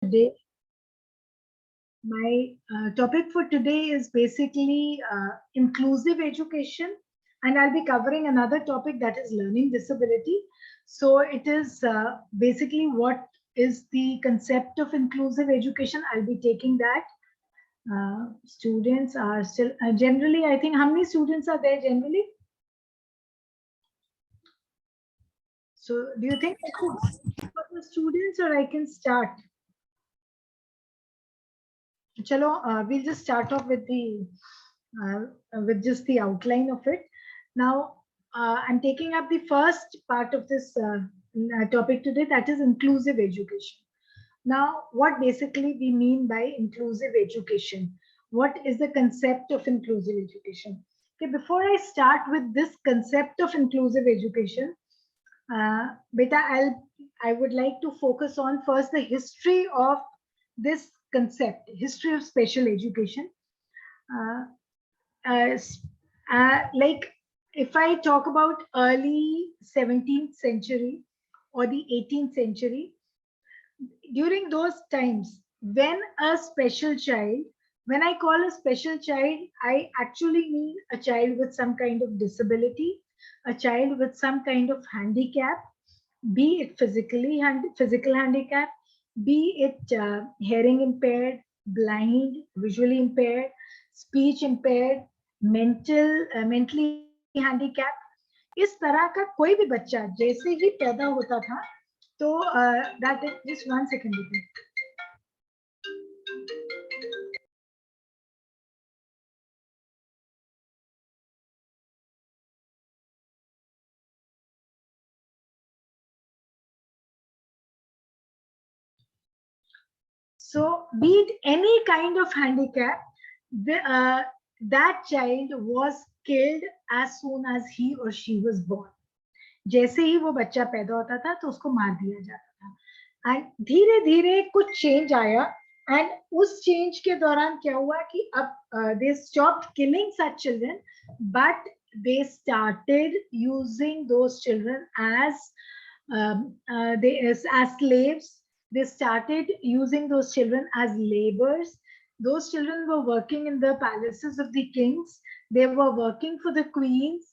today. My topic for today is basically inclusive education, and I'll be covering another topic that is learning disability. So it is basically what is the concept of inclusive education. I'll be taking that. Students are still generally, I think, how many students are there generally? So do you think I should for the students or I can start? Chalo, we'll just start off with just the outline of it. Now, I'm taking up the first part of this topic today, that is inclusive education. Now, what basically we mean by inclusive education? What is the concept of inclusive education? Okay, before I start with this concept of inclusive education, beta, I would like to focus on first the history of this concept, history of special education. Like if I talk about early 17th century or the 18th century, during those times, when a special child, when I call a special child, I actually mean a child with some kind of disability, a child with some kind of handicap, be it physical handicap, be it hearing impaired, blind, visually impaired, speech impaired, mentally handicapped. इस तरह का कोई भी बच्चा जैसे ही पैदा होता था, तो that is just 1 second. So, be it any kind of handicap, that child was killed as soon as he or she was born. जैसे ही वो बच्चा पैदा होता था तो उसको मार दिया जाता था. एंड धीरे धीरे कुछ चेंज आया, एंड उस चेंज के दौरान क्या हुआ कि अब they stopped killing such children, but they started using those children as as slaves. They started using those children as laborers. Those children were working in the palaces of the kings. They were working for the queens.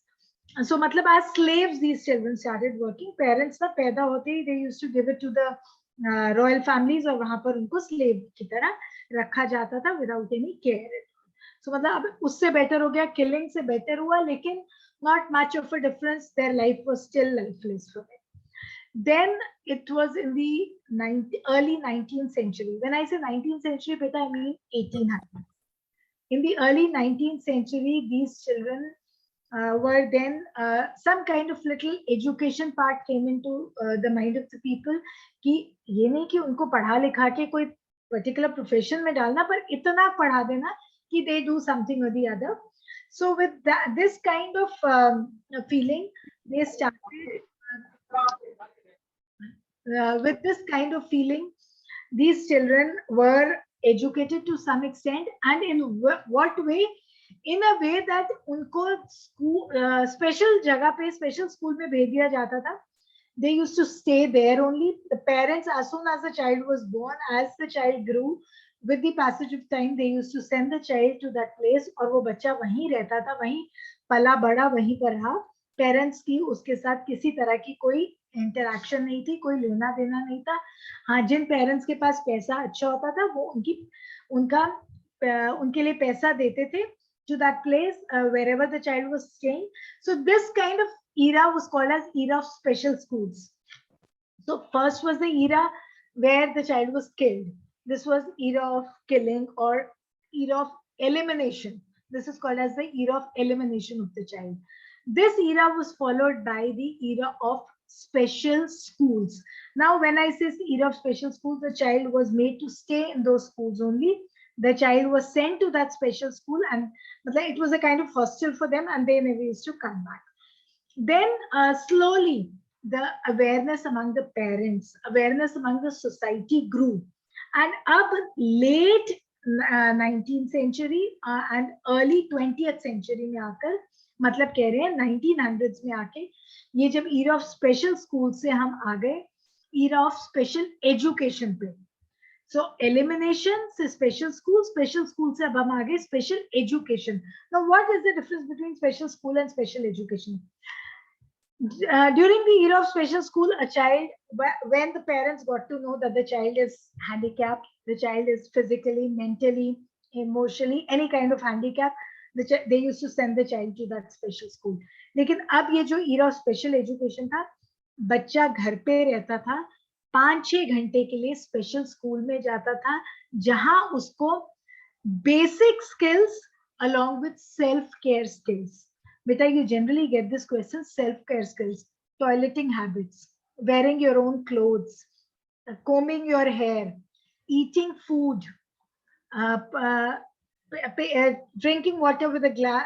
So matlab as slaves these children started working. Parents na paida hote hi, they used to give it to the royal families और वहां पर उनको slave की तरह रखा जाता था without any care. So मतलब अब उससे better हो गया, killing से better हुआ, लेकिन not much of a difference. Their life was still lifeless for them. Then it was in the early 19th century. When I say 19th century, beta, I mean 1800. In the early 19th century, these children were then some kind of little education part came into the mind of the people कि ये नहीं कि उनको पढ़ा लिखा के कोई particular profession में डालना, पर इतना पढ़ा देना कि they do something or the other. So with that, this kind of feeling, they started with this kind of feeling, these children were educated to some extent, and in what way? In a way that उनको school special जगह पे special school में भेज दिया जाता था. They used to stay there only. The parents, as soon as the child was born, as the child grew, with the passage of time, they used to send the child to that place, और वो बच्चा वहीं रहता था, वहीं पला बड़ा, वहीं पर रहा. Parents की उसके साथ किसी तरह की कोई इंटरैक्शन नहीं थी, कोई लेना देना नहीं था. हाँ, जिन पेरेंट्स के पास पैसा अच्छा होता था वो उनके लिए पैसा देते थे to that place wherever the child was staying. So this kind of era was called as era of special schools. So first was the era where the child was killed. This was era of killing or era of elimination. This is called as the era of elimination of the child. This era was followed by the era of special schools. Now, when I say era of special schools, the child was made to stay in those schools only. The child was sent to that special school, and it was a kind of hostel for them, and they never used to come back. Then slowly, the awareness among the parents, awareness among the society grew. And up late 19th century and early 20th century में आकर, मतलब कह रहे हैं 1900s में आके, ये जब era of special schools से हम आ गए era of special education पे. So elimination से special school से अब हम आगे special education. Now what is the difference between special school and special education? During the era of special school, a child, when the parents got to know that the child is handicapped, the child is physically, mentally, emotionally, any kind of handicap, they used to send the child to that special school. लेकिन अब ये जो era of special education था, बच्चा घर पे रहता था, 5-6 घंटे के लिए स्पेशल स्कूल में जाता था, जहां उसको basic skills along with self care skills. Beta, you generally get this question: self-care skills, toileting habits, wearing your own clothes, combing your hair, eating food, uh, uh, drinking water with a glass,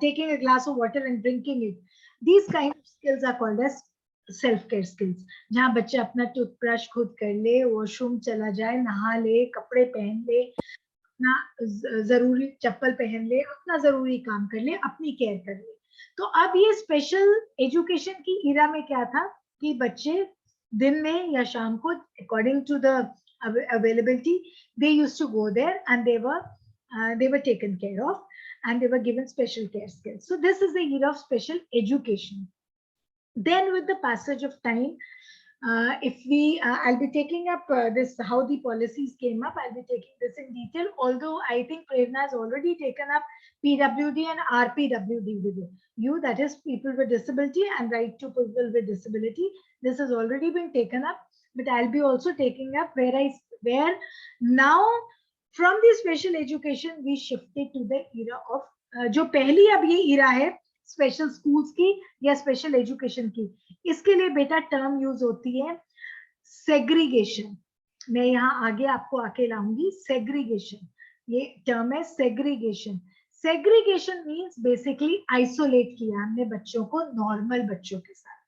taking a glass of water and drinking it. These kind of skills are called as self-care skills. जहाँ बच्चा अपना toothbrush खुद कर ले, washroom चला जाए, नहा ले, कपड़े पहन ले, अपना जरूरी चप्पल पहन ले, अपना जरूरी काम कर ले, अपनी केयर कर ले. तो अब ये स्पेशल एजुकेशन की इरा में क्या था कि बच्चे दिन में या शाम को according to the availability they used to go there and they were taken care of and they were given special care skills. So this is the era of special education. Then with the passage of time, if we, I'll be taking up this, how the policies came up. I'll be taking this in detail, although I think Prerna has already taken up PWD and RPWD with you, that is people with disability and right to people with disability. This has already been taken up, but I'll be also taking up where now from the special education we shifted to the era of जो पहली अब ये era है special schools की या special education की, इसके लिए बेटा टर्म यूज होती है सेग्रीगेशन. मैं यहाँ आगे आपको आके लाऊंगी सेग्रीगेशन. ये टर्म है segregation. Segregation means basically isolate किया हमने बच्चों को नॉर्मल बच्चों के साथ.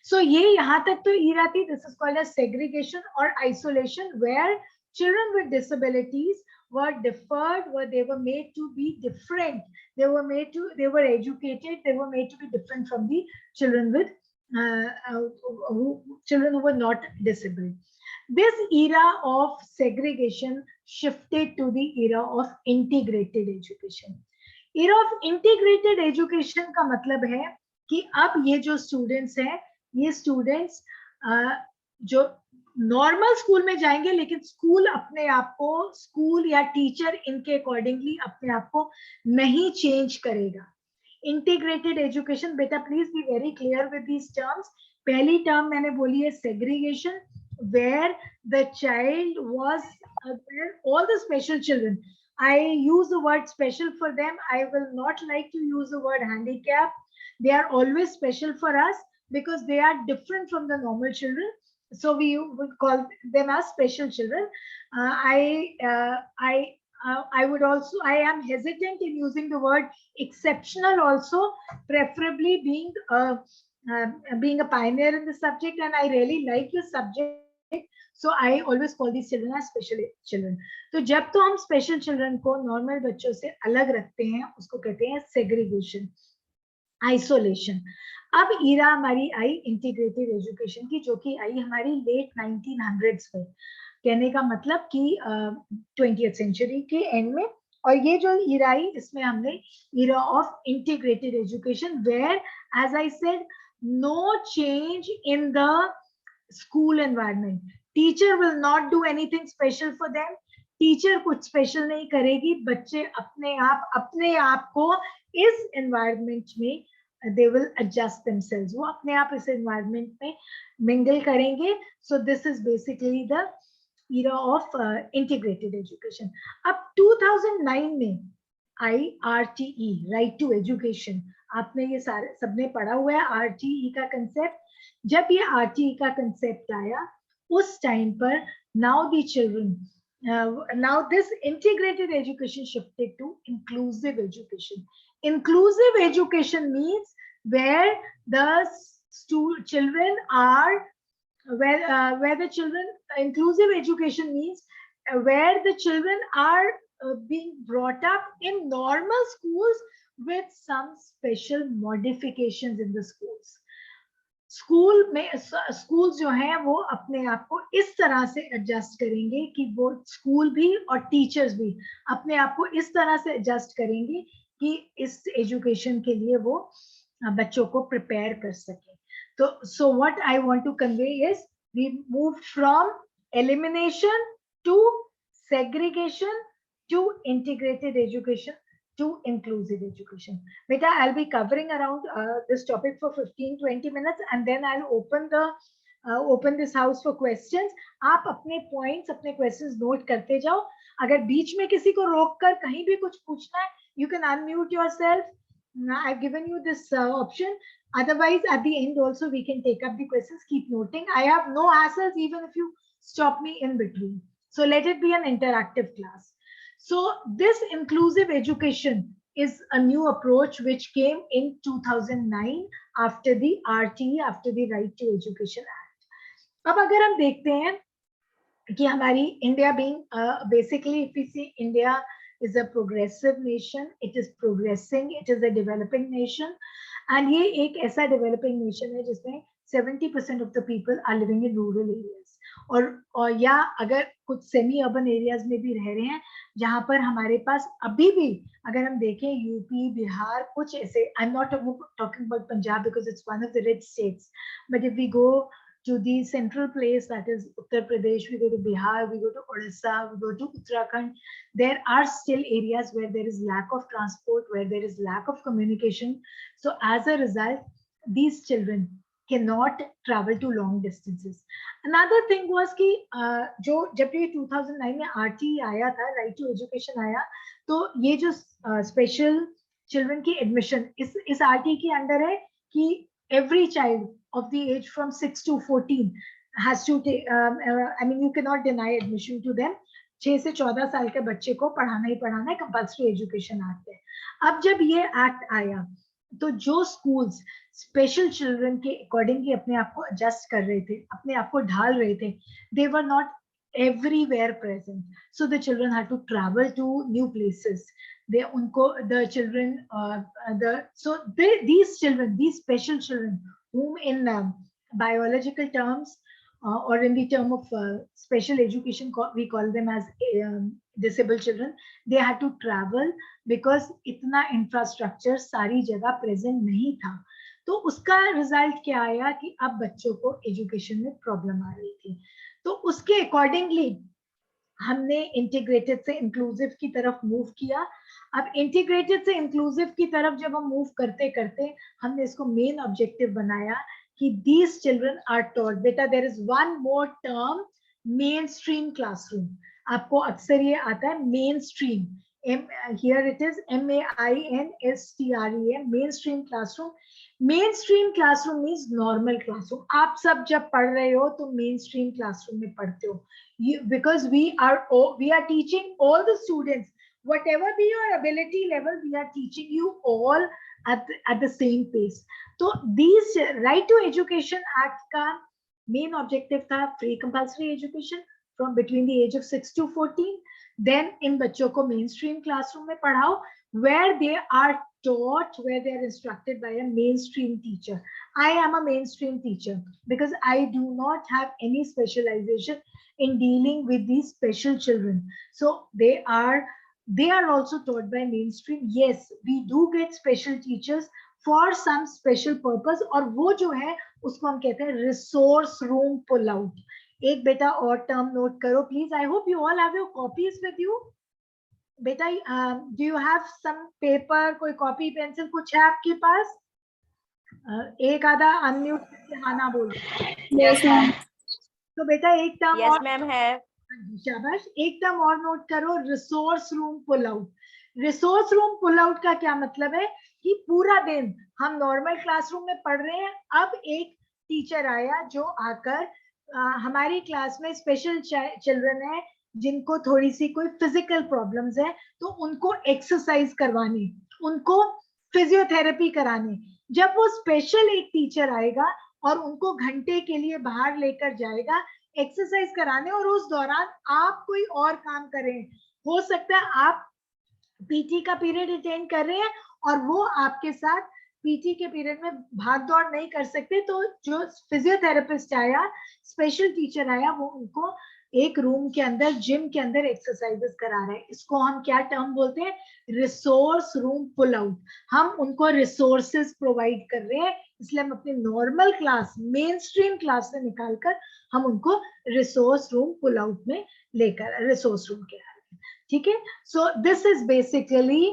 सो ये यहाँ तक तो ईरा थी. This is called as segregation और isolation, where children with disabilities were deferred, they were made to be different. They were educated, they were made to be different from the children with children who were not disabled. This era of segregation shifted to the era of integrated education. Era of integrated education का मतलब है कि अब ये जो students हैं, ये students जो नॉर्मल स्कूल में जाएंगे, लेकिन स्कूल अपने आप को, स्कूल या टीचर इनके अकॉर्डिंगली अपने आप को नहीं चेंज करेगा. इंटीग्रेटेड एजुकेशन, बेटा please be very clear with these terms. पहली टर्म मैंने बोली है segregation, where the child was, all the special children, I use the word special for them. I will not like to use the word handicap. They are always special for us because they are different from the normal children. So we would call them as special children. I would also, I am hesitant in using the word exceptional also, preferably being a pioneer in the subject, and I really like the subject. So I always call these children as special children. तो जब तो हम special children को normal बच्चों से अलग रखते हैं, उसको कहते हैं segregation, isolation. अब ईरा हमारी आई इंटीग्रेटेड एजुकेशन की, जो कि आई हमारी लेट 1900s में. कहने का मतलब कि 20th सेंचुरी के एंड में. और ये जो ईरा आई, इसमें हमने era of integrated education, where as I said no change in the school environment. Teacher will not do anything special for them. Teacher कुछ स्पेशल नहीं करेगी. बच्चे अपने आप को इस एनवायरनमेंट में they will adjust themselves. वो अपने आप इस environment में mingle करेंगे. So this is basically the era of integrated education. अब 2009 में आई RTE, right to education. आपने ये सारे सबने पढ़ा हुआ है RTE का concept. जब ये RTE का concept आया, उस टाइम पर now the children, now this integrated education shifted to inclusive education. Inclusive education means where the children are, where the children, inclusive education means where the children are being brought up in normal schools with some special modifications in the schools. School जो हैं वो अपने आप को इस तरह से adjust करेंगे कि वो स्कूल भी और टीचर्स भी अपने आप को इस तरह से एडजस्ट करेंगे कि इस एजुकेशन के लिए वो बच्चों को प्रिपेयर कर सके. तो so what I want to convey is we move from elimination to segregation to integrated education to inclusive education. Beta, I'll be covering around this topic for 15-20 minutes and then I'll open this house for questions. आप अपने points, अपने questions note करते जाओ. अगर बीच में किसी को रोक कर कहीं भी कुछ पूछना है, you can unmute yourself. I've given you this option. Otherwise, at the end also we can take up the questions. Keep noting. I have no hassles even if you stop me in between. So let it be an interactive class. So this inclusive education is a new approach which came in 2009 after the RTE, after the Right to Education Act. अब अगर हम देखते हैं कि हमारी India being basically if we see India is a progressive nation, it is progressing, it is a developing nation, and ये एक ऐसा developing nation है जिसमें 70% of the people are living in rural areas. और या अगर कुछ सेमी अर्बन एरियाज में भी रह रहे हैं जहां पर हमारे पास अभी भी अगर हम देखें यूपी बिहार कुछ ऐसे I am not talking about Punjab because it's one of the rich states but if we go to the central place that is Uttar Pradesh, we go to Bihar, we go to Odisha, we go to Uttarakhand, there are still areas where there is lack of transport, where there is lack of communication. So as a result, these children cannot travel to long distances. Another thing was कि जो जब ये 2009 में RTE आया था, right to education आया, तो ये जो स्पेशल चिल्ड्रन की एडमिशन इस RTE के अंडर है कि every child of the age from 6 to 14 has to take, I mean, you cannot deny admission to them. 6 से 14 साल के बच्चे को पढ़ाना ही पढ़ाना है, कंपल्सरी एजुकेशन एक्ट है. अब जब ये एक्ट आया तो जो स्कूल्स स्पेशल चिल्ड्रन के अकॉर्डिंगली अपने आप को एडजस्ट कर रहे थे, अपने आप को ढाल रहे थे, they were not everywhere present, so the children had to travel to new places. They unko the children these children, these special children whom in biological terms or in the term of special education we call them as disabled children, they had to travel because itna infrastructure सारी जगह present नहीं था. तो उसका result क्या आया कि अब बच्चों को एजुकेशन में प्रॉब्लम आ रही थी. तो उसके अकॉर्डिंगली हमने इंटीग्रेटेड से इंक्लूसिव की तरफ मूव किया. अब इंटीग्रेटेड से इंक्लूसिव की तरफ जब हम मूव करते करते हमने इसको मेन ऑब्जेक्टिव बनाया कि these children are taught. बेटा there is one more term, mainstream classroom. आपको अक्सर ये आता है mainstream. Here it is MAINSTREAM, mainstream classroom. Mainstream classroom means normal classroom. आप सब जब पढ़ रहे हो तो mainstream classroom में पढ़ते हो. Because we are teaching all the students, whatever be your ability level, we are teaching you all at the same pace. So these Right to Education Act का main objective था free compulsory education from between the age of 6 to 14. Then इन बच्चों को mainstream classroom में पढ़ाओ where they are taught, where they are instructed by a mainstream teacher. I am a mainstream teacher because I do not have any specialization in dealing with these special children. So they are also taught by mainstream. Yes, we do get special teachers for some special purpose और वो जो है उसको हम कहते हैं resource room pull out. एक बेटा और term note करो please. I hope you all have your copies with you. बेटा do you have some paper, कोई copy pencil कुछ है आपके पास? एक आधा unmute करके हाँ ना बोल. Yes ma'am. तो बेटा एक टर्म yes ma'am है. शाबाश. एक टर्म और नोट करो, resource room pull out. Resource room pull out का क्या मतलब है कि पूरा दिन हम नॉर्मल क्लासरूम में पढ़ रहे हैं, अब एक टीचर आया जो आकर हमारी क्लास में स्पेशल चिल्ड्रन है जिनको थोड़ी सी कोई फिजिकल प्रॉब्लम्स है, तो उनको एक्सरसाइज करवानी, उनको फिजियोथेरेपी करानी. जब वो स्पेशल एक टीचर आएगा और उनको घंटे के लिए बाहर लेकर जाएगा एक्सरसाइज कराने, और उस दौरान आप कोई और काम करें, हो सकता है आप पीटी का पीरियड अटेंड कर रहे हैं और वो आपके साथ पीटी के पीरियड में भाग दौड़ नहीं कर सकते, तो जो फिजियोथेरेपिस्ट आया, स्पेशल टीचर आया, वो उनको एक रूम के अंदर, जिम के अंदर एक्सरसाइजेस करा रहे हैं. इसको हम क्या टर्म बोलते हैं? Resource room pull out. हम उनको रिसोर्सेज प्रोवाइड कर रहे हैं, इसलिए हम अपनी normal class, main stream class से निकालकर हम उनको रिसोर्स रूम पुल आउट में लेकर, रिसोर्स रूम के आ रहे हैं. ठीक है. सो this is basically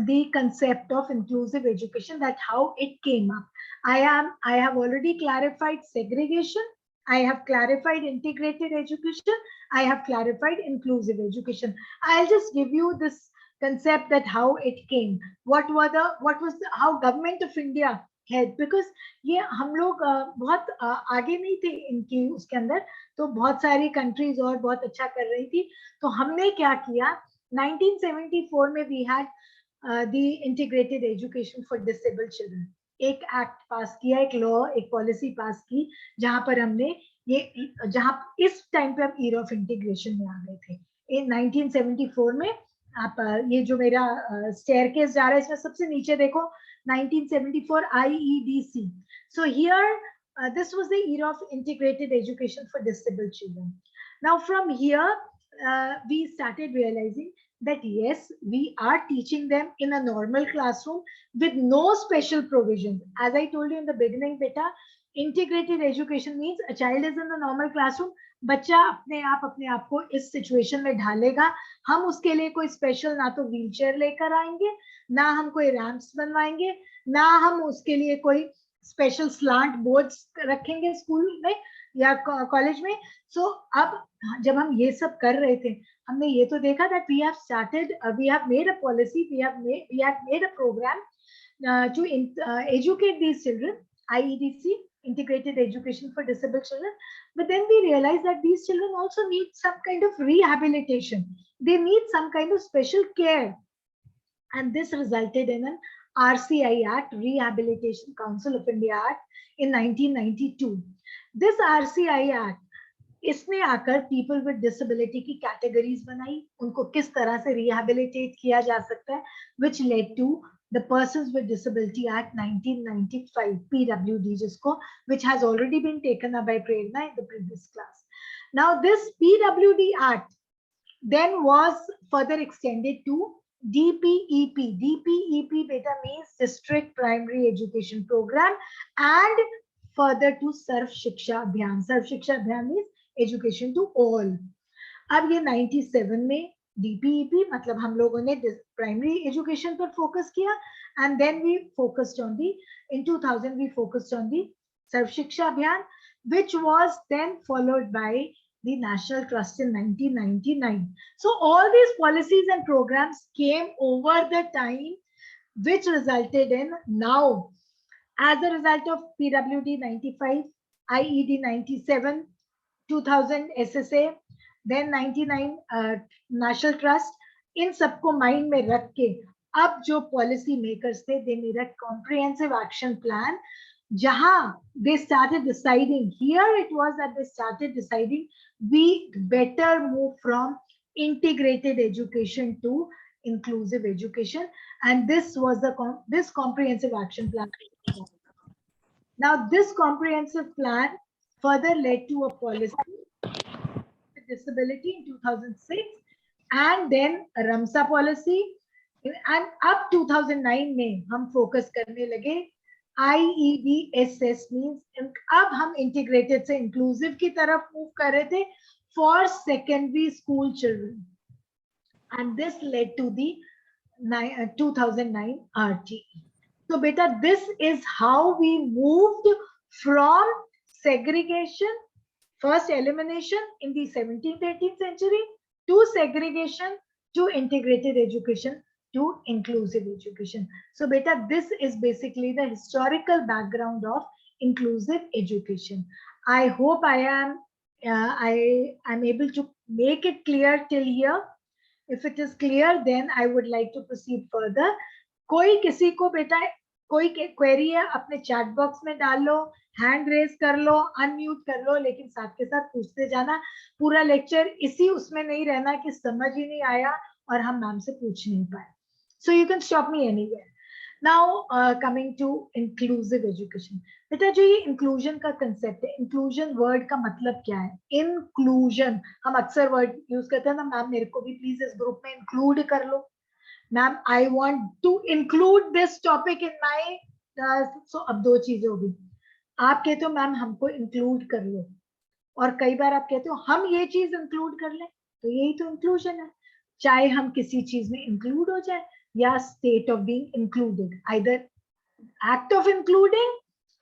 the concept of inclusive education, that how it came up. I have already clarified segregation, I have clarified integrated education, I have clarified inclusive education. I'll just give you this concept that how it came, what was the, how government of India had, because ये हम लोग बहुत आगे नहीं थे इनकी उसके अंदर, तो बहुत सारी कंट्रीज और बहुत अच्छा कर रही थी. तो हमने क्या किया, 1974 में we had the integrated education for disabled children. एक एक्ट पास किया, एक लॉ, एक पॉलिसी पास की, जहां पर हमने ये, जहां इस टाइम पे हम ईयर ऑफ इंटीग्रेशन में आ गए थे इन 1974 में. आप ये जो मेरा स्टेयरकेस जा रहा है, इसमें सबसे नीचे देखो 1974 IEDC. So here this was the era of integrated education for disabled children. Now from here we started realizing that yes, we are teaching them in a normal classroom with no special provisions. As I told you in the beginning, beta, integrated education means a child is in the normal classroom, बच्चा अपने आप को इस situation में ढालेगा. हम उसके लिए कोई स्पेशल ना तो व्हील चेयर लेकर आएंगे, ना हम कोई रैम्प्स बनवाएंगे, ना हम उसके लिए कोई स्पेशल स्लांट बोर्ड्स रखेंगे स्कूल में या कॉलेज में. सो अब जब हम ये सब कर रहे थे, हमने ये तो देखा that we have made a policy, we have made a program to educate these children, IEDC, integrated education for disabled children. But then we realized that these children also need some kind of rehabilitation. They need some kind of special care. And this resulted in an RCI Act, Rehabilitation Council of India Act in 1992. This RCI Act, इसने आकर people with disability की categories बनाई, उनको किस तरह से rehabilitate किया जा सकता है, which led to the Persons with Disability Act 1995, PWD, जिसको which has already been taken up by Prerna in the previous class. Now this PWD Act then was further extended to DPEP. DPEP beta means District Primary Education Program, and further to Sarv Shiksha Abhiyan. Sarv Shiksha Abhiyan means education to all. अब ये 97 में DPEP, मतलब हम लोगों ने primary education पर focus किया, and then we focused on the, in 2000 we focused on the Sarv Shiksha Abhiyan, which was then followed by the National Trust in 1999. So all these policies and programs came over the time, which resulted in now, as a result of PWD 95, IED 97, 2000 SSA, then 99 National Trust, इन सबको mind में रख के अब जो policy makers थे, they made a comprehensive action plan, जहां they started deciding, here it was that they started deciding we better move from integrated education to inclusive education, and this was this comprehensive action plan. Now this comprehensive plan further led to a policy with disability in 2006, and then a Ramsa policy, and up 2009 में हम focus करने लगे IEDSS, means अब हम integrated से inclusive की तरफ move कर रहे थे for secondary school children, and this led to the 2009 RTE. So beta, this is how we moved from segregation, first elimination in the 17th, 18th century, to segregation, to integrated education, to inclusive education. So beta, this is basically the historical background of inclusive education. I hope I am able to make it clear till here. If it is clear, then I would like to proceed further. कोई किसी को बेटा कोई query है, अपने chat box में डाल लो, hand raise कर लो, अनम्यूट कर लो, लेकिन साथ के साथ पूछते जाना. पूरा लेक्चर इसी उसमें नहीं रहना कि समझ ही नहीं आया और हम मैम से पूछ नहीं पाए. So you can stop me anywhere. Now coming to inclusive education. बेटा जो ये इंक्लूजन का कंसेप्ट है, इंक्लूजन वर्ड का मतलब क्या है? इंक्लूजन, हम अक्सर वर्ड यूज करते हैं ना, मैम मेरे को भी प्लीज इस ग्रुप में इंक्लूड कर लो, ma'am I want to include this topic in my. So अब दो चीजें होगी, आप कहते हो मैम हमको इंक्लूड कर लो, और कई बार आप कहते हो हम ये चीज इंक्लूड कर लें, तो यही तो इंक्लूजन है. चाहे हम किसी चीज में इंक्लूड हो जाए, या state of being included, either act of including,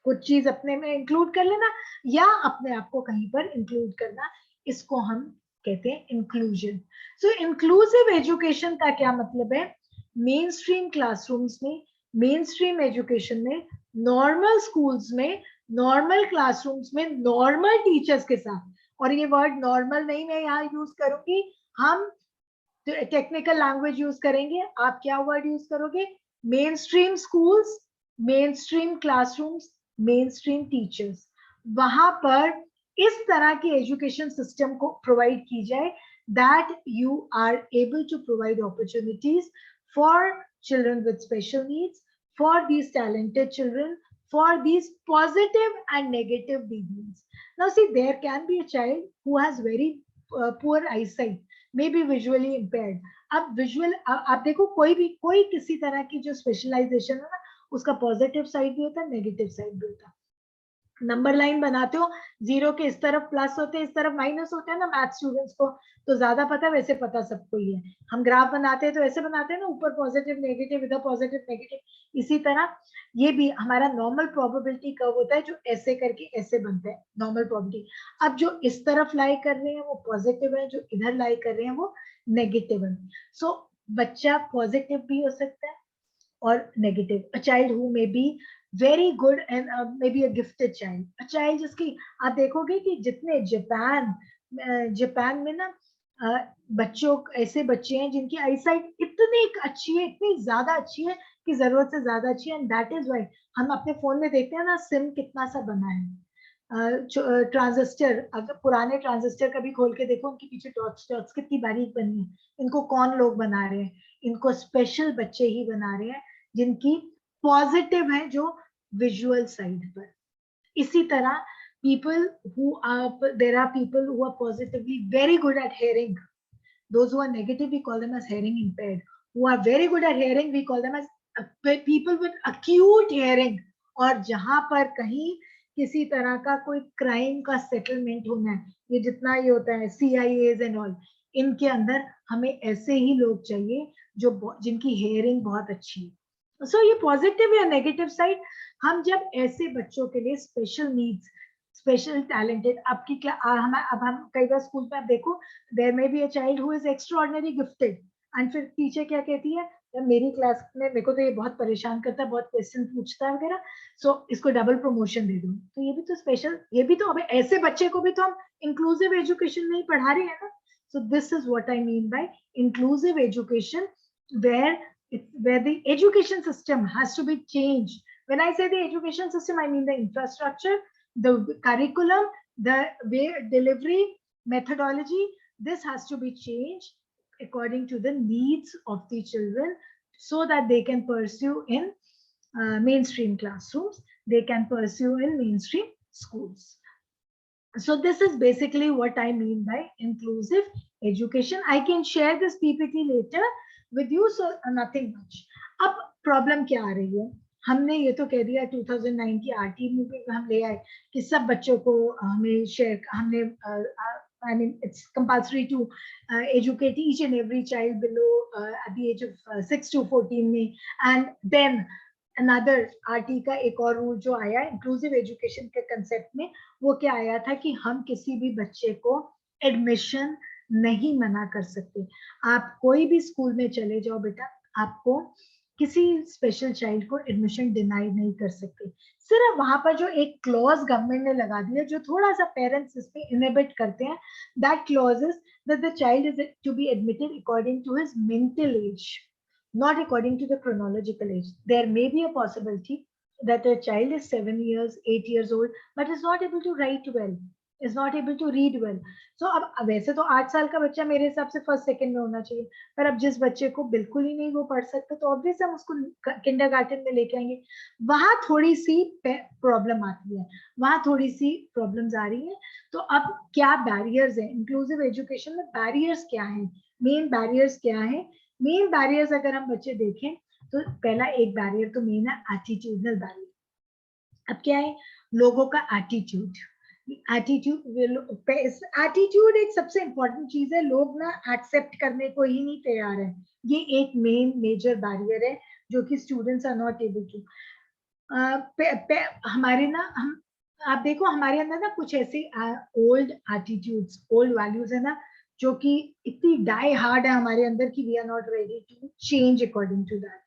कुछ चीज अपने में इंक्लूड कर लेना, या अपने आप को कहीं पर इंक्लूड करना, इसको हम कहते हैं इंक्लूजन. सो इंक्लूसिव एजुकेशन का क्या मतलब है? मेन स्ट्रीम क्लासरूम्स में, मेन स्ट्रीम एजुकेशन में, नॉर्मल स्कूल्स में, नॉर्मल क्लासरूम्स में, नॉर्मल टीचर्स के साथ. और ये वर्ड नॉर्मल नहीं मैं यहाँ यूज करूंगी, हम टेक्निकल लैंग्वेज यूज करेंगे. आप क्या वर्ड यूज करोगे? Main stream schools, main stream classrooms, main stream teachers. वहां पर इस तरह की एजुकेशन सिस्टम को प्रोवाइड की जाए that you are able to provide opportunities for children with special needs, for these talented children, for these positive and negative deviants. Now see, there can be a child who has very poor eyesight, may be visually impaired. अब visual आप देखो, कोई किसी तरह की जो specialisation है ना, उसका पॉजिटिव साइड भी होता है, नेगेटिव साइड भी होता है. नंबर लाइन बनाते हो, जीरो के इस तरफ प्लस होते हैं, इस तरफ माइनस होते हैं ना, मैथ स्टूडेंट्स को तो ज्यादा पता है, वैसे पता सबको ही है. हम ग्राफ बनाते हैं तो ऐसे बनाते हैं ना, ऊपर पॉजिटिव नेगेटिव, इधर पॉजिटिव नेगेटिव. इसी तरह ये भी हमारा नॉर्मल प्रोबेबिलिटी कर्व होता है, जो ऐसे करके ऐसे बनता है नॉर्मल प्रोबेबिलिटी. अब जो इस तरफ लाई कर रहे हैं वो पॉजिटिव है, जो इधर लाई कर रहे हैं वो नेगेटिव है. सो बच्चा पॉजिटिव भी हो सकता है और negative. A child who may be very good and may be a gifted child, a child जिसकी, आप देखोगे कि जितने जापान में ना बच्चों, ऐसे बच्चे हैं जिनकी आईसाइट इतनी अच्छी है, इतनी ज्यादा अच्छी है कि जरूरत से ज्यादा अच्छी है. एंड दैट इज वाई हम अपने फोन में देखते हैं ना, सिम कितना सा बना है, ट्रांजिस्टर, अगर पुराने ट्रांजिस्टर कभी खोल के देखो, उनके पीछे डॉट्स डॉट्स कितनी बारीक बनी है. इनको कौन लोग बना रहे हैं? इनको स्पेशल बच्चे ही बना रहे हैं जिनकी पॉजिटिव है जो विजुअल साइड पर. इसी तरह people who are, there are people who are positively very good at hearing. Those who are negative we call them as hearing impaired. Who are very good at hearing we call them as people with acute hearing. और जहां पर कहीं किसी तरह का कोई crime का settlement होना है, ये जितना ये होता है CIAs एंड ऑल, इनके अंदर हमें ऐसे ही लोग चाहिए जो जिनकी हेयरिंग बहुत अच्छी है. सो ये पॉजिटिव या नेगेटिव साइड, हम जब ऐसे बच्चों के लिए स्पेशल नीड्स, स्पेशल टैलेंटेड, आपकी क्या अब हम कई बार स्कूल में आप देखो, there may be a child who is extraordinary gifted, and फिर टीचर क्या कहती है, मेरी क्लास में मेरे को तो ये बहुत परेशान करता है, बहुत क्वेश्चन पूछता है वगैरह, सो इसको डबल प्रमोशन दे दो. तो ये भी तो स्पेशल, ये भी तो, अब ऐसे बच्चे को भी तो हम इंक्लूसिव एजुकेशन में ही पढ़ा रहे हैं ना. So this is what I mean by inclusive education, where where the education system has to be changed. When I say the education system, I mean the infrastructure, the curriculum, the way delivery methodology. This has to be changed according to the needs of the children, so that they can pursue in mainstream classrooms, they can pursue in mainstream schools. So this is basically what I mean by inclusive education. I can share this PPT later with you, so nothing much. अब problem क्या आ रही है? हमने ये तो कह दिया 2009 की RT में भी हम ले आए कि सब बच्चों को हमें शेयर, हमने I mean it's compulsory to educate each and every child below at the age of 6 to 14 में. And then अनदर RT का एक और रूल जो आया इंक्लूसिव एजुकेशन के कंसेप्ट में, वो क्या आया था कि हम किसी भी बच्चे को एडमिशन नहीं मना कर सकते. आप कोई भी स्कूल में चले जाओ बेटा, आपको किसी स्पेशल चाइल्ड को एडमिशन डिनाई नहीं कर सकते. सिर्फ वहां पर जो एक क्लॉज गवर्नमेंट ने लगा दिया, जो थोड़ा सा पेरेंट्स इस पे इनहिबिट करते हैं, that clause is that the child is to be admitted according to his mental age, not according to the chronological age. There may be a possibility that a child is 7 years, 8 years old, but is not able to write well. is not able to read well. So अब वैसे तो 8 साल का बच्चा मेरे हिसाब से first second में होना चाहिए, पर अब जिस बच्चे को बिल्कुल ही नहीं वो पढ़ सकता तो ऑब्वियस हम उसको किंडरगार्टन में लेके आएंगे, वहां थोड़ी सी प्रॉब्लम आती है, वहां थोड़ी सी प्रॉब्लम्स आ रही है। तो अब क्या बैरियर्स है इंक्लूसिव एजुकेशन में, बैरियर्स क्या है, मेन बैरियर्स क्या है? मेन बैरियर्स अगर हम बच्चे देखें तो पहला एक बैरियर तो मेन है एटीट्यूडनल बैरियर। अब क्या है? लोगों का एटीट्यूड। एटीट्यूड एक सबसे इंपॉर्टेंट चीज है, लोग ना एक्सेप्ट करने को ही नहीं तैयार है, ये एक मेन मेजर बैरियर है जो कि students are not able to. हमारे ना हम आप देखो हमारे अंदर ना कुछ ऐसे ओल्ड एटीट्यूड्स, ओल्ड वैल्यूज है ना, जो कि इतनी डाई हार्ड है हमारे अंदर कि we are not ready to change according to that.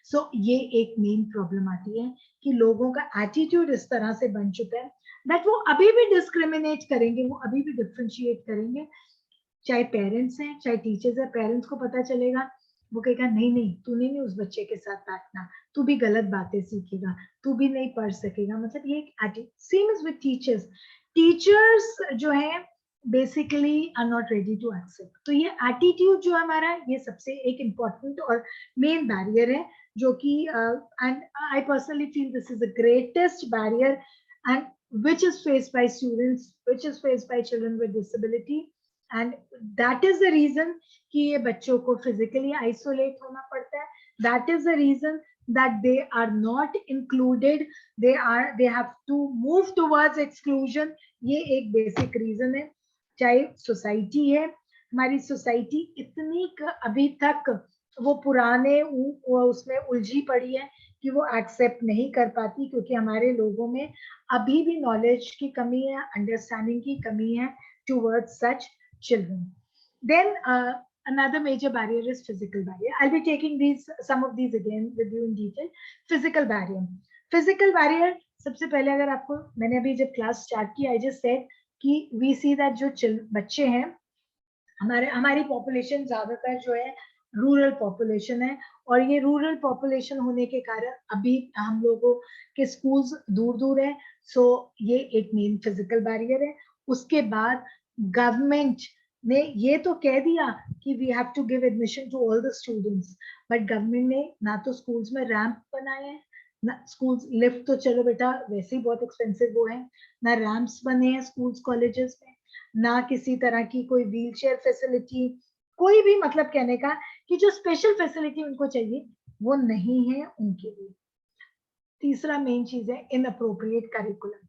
So ये एक मेन प्रॉब्लम आती है कि लोगों का एटीट्यूड इस तरह से बन चुका है दैट वो अभी भी डिस्क्रिमिनेट करेंगे, वो अभी भी डिफ्रेंशिएट करेंगे, चाहे पेरेंट्स हैं चाहे टीचर्स है। पेरेंट्स को पता चलेगा, वो कहेगा नहीं नहीं तूने नहीं उस बच्चे के साथ बैठना, तू भी गलत बातें सीखेगा, तू भी नहीं पढ़ सकेगा। मतलब ये एक attitude. Same is with teachers. Teachers जो है basically are not ready to accept. तो ये एटीट्यूड जो हमारा ये सबसे एक इम्पॉर्टेंट और मेन बैरियर है, जो कि and I personally feel this is the greatest barrier and which is faced by students, which is faced by children with disability, and that is the reason कि ये बच्चों को physically isolate होना पड़ता है, that is the reason that they are not included, they have to move towards exclusion। ये एक basic reason है। चाहे सोसाइटी है, हमारी सोसाइटी इतनी अभी तक वो पुराने उसमें उलझी पड़ी है कि वो एक्सेप्ट नहीं कर पाती, क्योंकि हमारे लोगों में अभी भी नॉलेज की कमी है, अंडरस्टैंडिंग की कमी है towards such children. Then another major barrier is physical barrier. I'll be taking some of these again with you in detail. Physical barrier. Physical barrier सबसे पहले अगर आपको, मैंने अभी जब क्लास स्टार्ट की I just said कि we see that जो बच्चे हैं, हमारी पॉपुलेशन ज्यादातर जो है रूरल पॉपुलेशन है, और ये रूरल पॉपुलेशन होने के कारण अभी हम लोगों के स्कूल्स दूर दूर है। सो ये एक मेन फिजिकल बैरियर है। उसके बाद गवर्नमेंट ने ये तो कह दिया कि we have to give admission to all the students, but government ने ना तो स्कूल्स में रैंप बनाए हैं, ना स्कूल्स, लिफ्ट तो चलो बेटा वैसे ही बहुत एक्सपेंसिव वो है, ना रैंप्स बने हैं स्कूल्स कॉलेजेस में, ना किसी तरह की कोई व्हील चेयर फैसिलिटी, कोई भी मतलब कहने का कि जो स्पेशल फैसिलिटी उनको चाहिए वो नहीं है उनके लिए। तीसरा मेन चीज है इनअप्रोप्रिएट करिकुलम।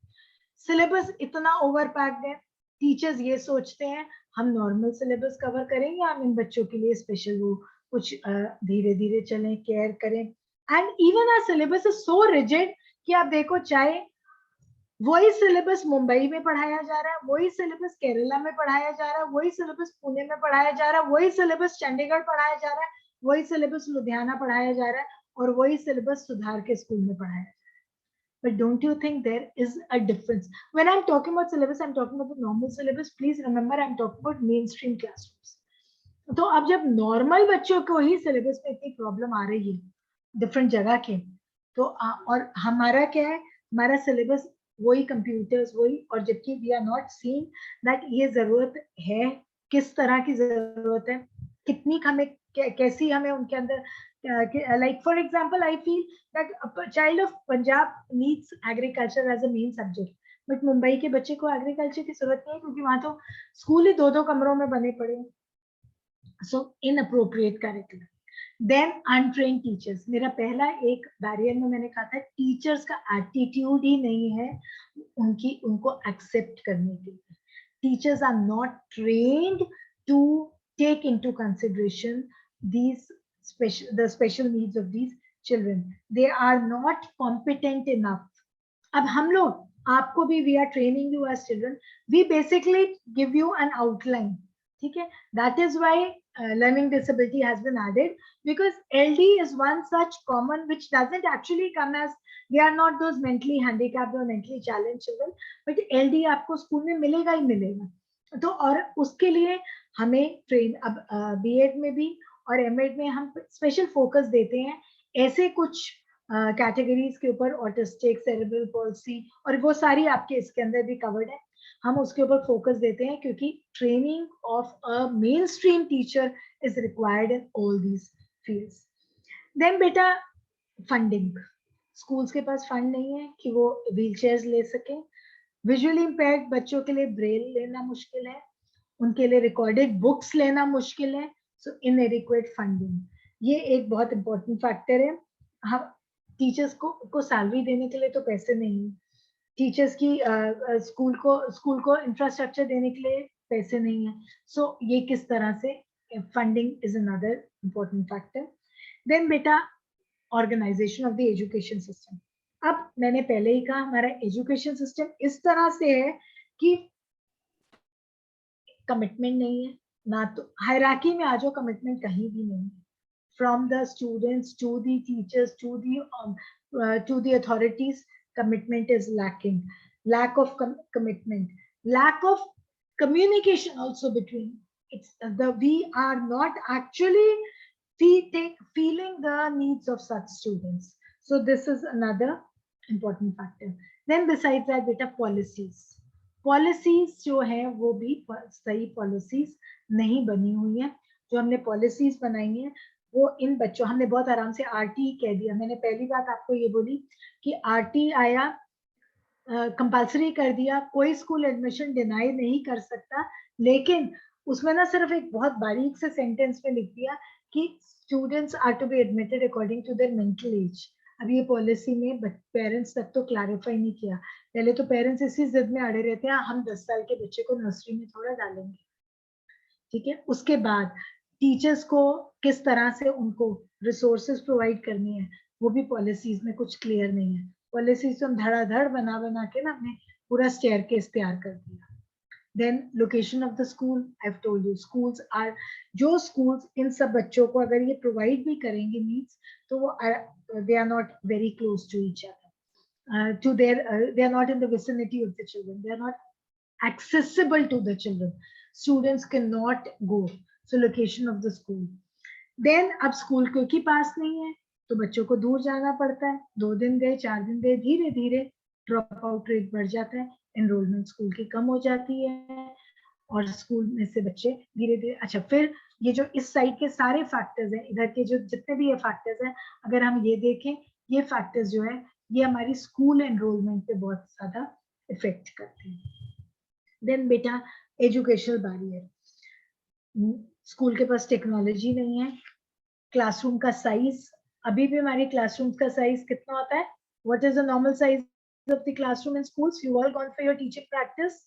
सिलेबस इतना ओवर पैक्ड है, टीचर्स ये सोचते हैं हम नॉर्मल सिलेबस कवर करेंगे, हम इन बच्चों के लिए स्पेशल वो कुछ धीरे धीरे चलें, केयर करें। And even our syllabus is so rigid कि आप देखो, चाहे वही सिलेबस मुंबई में पढ़ाया जा रहा है, वही सिलेबस केरला में पढ़ाया जा रहा है, वही सिलेबस पुणे में पढ़ाया जा रहा है, वही सिलेबस चंडीगढ़ पढ़ाया जा रहा है, वही सिलेबस लुधियाना पढ़ाया जा रहा है, और वही सिलेबस सुधार के स्कूल में पढ़ाया जा रहा है। But don't you think there is a difference? When I'm talking about syllabus, I'm talking about the normal syllabus. Please remember, I'm talking about mainstream classrooms. तो अब जब नॉर्मल बच्चों को ही सिलेबस में इतनी प्रॉब्लम आ रही है डिफरेंट जगह के, तो और हमारा क्या है, हमारा सिलेबस वही कंप्यूटर्स वही, और जबकि we are not seeing that ये जरूरत है, किस तरह की जरूरत है, कितनी हमें कैसी हमें उनके अंदर, like for example I feel that a child of Punjab needs agriculture as a main subject, but Mumbai के बच्चे को एग्रीकल्चर की जरूरत नहीं है, क्योंकि वहां तो स्कूल ही दो कमरों में बने पड़े हैं। So inappropriate curriculum. Then untrained teachers. मेरा पहला एक बैरियर में मैंने कहा था टीचर्स का एटीट्यूड ही नहीं है उनको एक्सेप्ट करने के लिए। Teachers are not trained to take into consideration the special needs of these children. They are not competent enough. अब हम लोग, आपको भी, we are training you as children, we basically give you an outline, ठीक है? That is why learning disability has been added, because LD is one such common which doesn't actually come as, they are not those mentally handicapped or mentally challenged children, but LD आपको school में मिलेगा ही मिलेगा। तो और उसके लिए हमें train, अब बीएड में भी और एमएड में हम स्पेशल फोकस देते हैं ऐसे कुछ कैटेगरीज के ऊपर, ऑटिस्टिक, सेरेब्रल पॉल्सी, और वो सारी आपके इसके अंदर भी कवर्ड है। हम उसके ऊपर फोकस देते हैं क्योंकि training of a mainstream teacher is required in all these fields. Then बेटा फंडिंग. स्कूल्स के पास फंड नहीं है कि वो व्हील चेयर्स ले सके. विजुअली इम्पेयर्ड बच्चों के लिए ब्रेल लेना मुश्किल है, उनके लिए रिकॉर्डेड बुक्स लेना मुश्किल है. सो इनएडिक्वेट फंडिंग, ये एक बहुत इंपॉर्टेंट फैक्टर है. हम टीचर्स को सैलरी देने के लिए तो पैसे नहीं है, टीचर्स की स्कूल को इंफ्रास्ट्रक्चर देने के लिए पैसे नहीं है. सो ये किस तरह से funding is another important factor. Then बेटा organisation of the education system. अब मैंने पहले ही कहा हमारा एजुकेशन सिस्टम इस तरह से है कि कमिटमेंट नहीं है ना, तो हायरार्की में आ जाओ कमिटमेंट कहीं भी नहीं है. From the students to the teachers to the authorities, commitment is lacking. Lack of commitment, lack of communication also between. It's we are not actually feeling the needs of such students. So this is another important factor. Then besides that, beta policies. Policies जो है वो भी सही policies नहीं बनी हुई है. जो हमने पॉलिसीज बनाई है वो इन बच्चों, हमने बहुत आराम से आरटी कह दिया. मैंने पहली बात आपको ये बोली कि आरटी आया, कंपल्सरी कर दिया, कोई स्कूल एडमिशन डिनाई नहीं कर सकता, लेकिन उसमें ना सिर्फ एक बहुत बारीक से सेंटेंस में लिख दिया कि students are to be admitted according to their mental age. अब ये पॉलिसी में पेरेंट्स तक तो क्लैरिफाई नहीं किया. पहले तो पेरेंट्स इसी जिद में अड़े रहते हैं, हम 10 साल के बच्चे को नर्सरी में थोड़ा डालेंगे. ठीक है, उसके बाद टीचर्स को किस तरह से उनको रिसोर्सेज प्रोवाइड करनी है वो भी पॉलिसीज में कुछ क्लियर नहीं है. पॉलिसीज तो हम धड़ाधड़ बना बना के ना हमने पूरा स्टेयरकेस तैयार कर दिया. Then location of the school, I have told you schools are, जो स्कूल्स इन सब बच्चों को अगर ये प्रोवाइड भी करेंगे नीड्स, तो वो they are not very close to each other, to their they are not in the vicinity of the children, they are not accessible to the children, students cannot go. So location of the school. Then अब school क्योंकि पास नहीं है तो बच्चों को दूर जाना पड़ता है. 2 दिन गए, 4 दिन गए, धीरे धीरे ड्रॉप आउट रेट बढ़ जाता है, एनरोलमेंट स्कूल की कम हो जाती है और स्कूल में से बच्चे धीरे धीरे. अच्छा, फिर ये जो इस साइड के सारे फैक्टर्स हैं, इधर के जो जितने भी ये फैक्टर्स हैं, अगर हम ये देखें, ये फैक्टर्स जो है ये हमारी स्कूल एनरोलमेंट पे बहुत ज्यादा इफेक्ट करते हैं. देन बेटा एजुकेशनल बैरियर. स्कूल के पास टेक्नोलॉजी नहीं है. क्लासरूम का साइज, अभी भी हमारी क्लासरूम का साइज कितना होता है? What is the normal size of the classroom in schools? You all gone for your teaching practice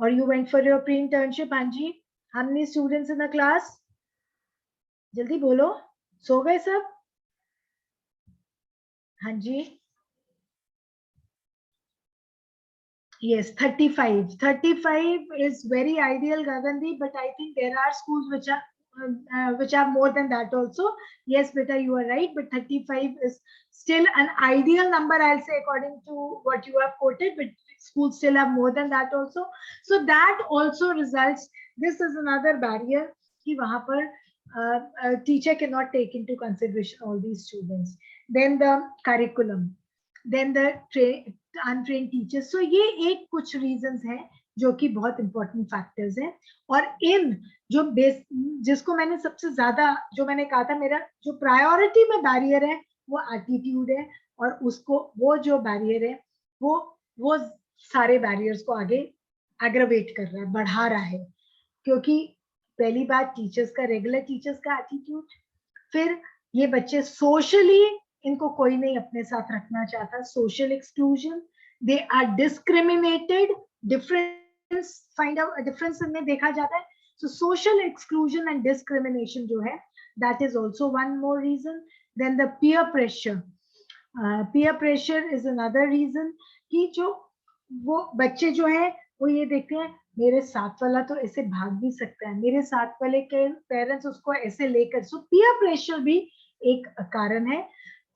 और you went for your pre internship. हाँ जी, how many students in the class? जल्दी बोलो, सो गए सब? हाँ जी, yes, 35. 35 is very ideal, Gagandi, but I think there are schools which are more than that also. Yes, beta, you are right, but 35 is still an ideal number, I'll say, according to what you have quoted, but schools still have more than that also. So that also results, this is another barrier कि वहाँ पर teacher cannot take into consideration all these students. Then the curriculum, then the untrained teachers. So ये एक कुछ reasons हैं जो कि बहुत important factors हैं. और इन जो बेस, जिसको मैंने सबसे ज्यादा, जो मैंने कहा था मेरा जो प्रायोरिटी में बैरियर है वो एटीट्यूड है, और उसको वो जो बैरियर है वो सारे बैरियर्स को आगे एग्रवेट कर रहा है, बढ़ा रहा है. क्योंकि पहली बात टीचर्स का, रेगुलर टीचर्स का एटीट्यूड, फिर ये बच्चे सोशली, इनको कोई नहीं अपने साथ रखना चाहता, social exclusion, they are discriminated, difference find out, difference में देखा जाता है. So social exclusion and discrimination जो है, that is also one more reason. Then the peer pressure. Peer pressure is another reason कि जो वो बच्चे जो है वो ये देखते हैं मेरे साथ वाला तो ऐसे भाग भी सकता है, मेरे साथ वाले के पेरेंट्स उसको ऐसे लेकर. सो पीयर प्रेशर भी एक कारण है.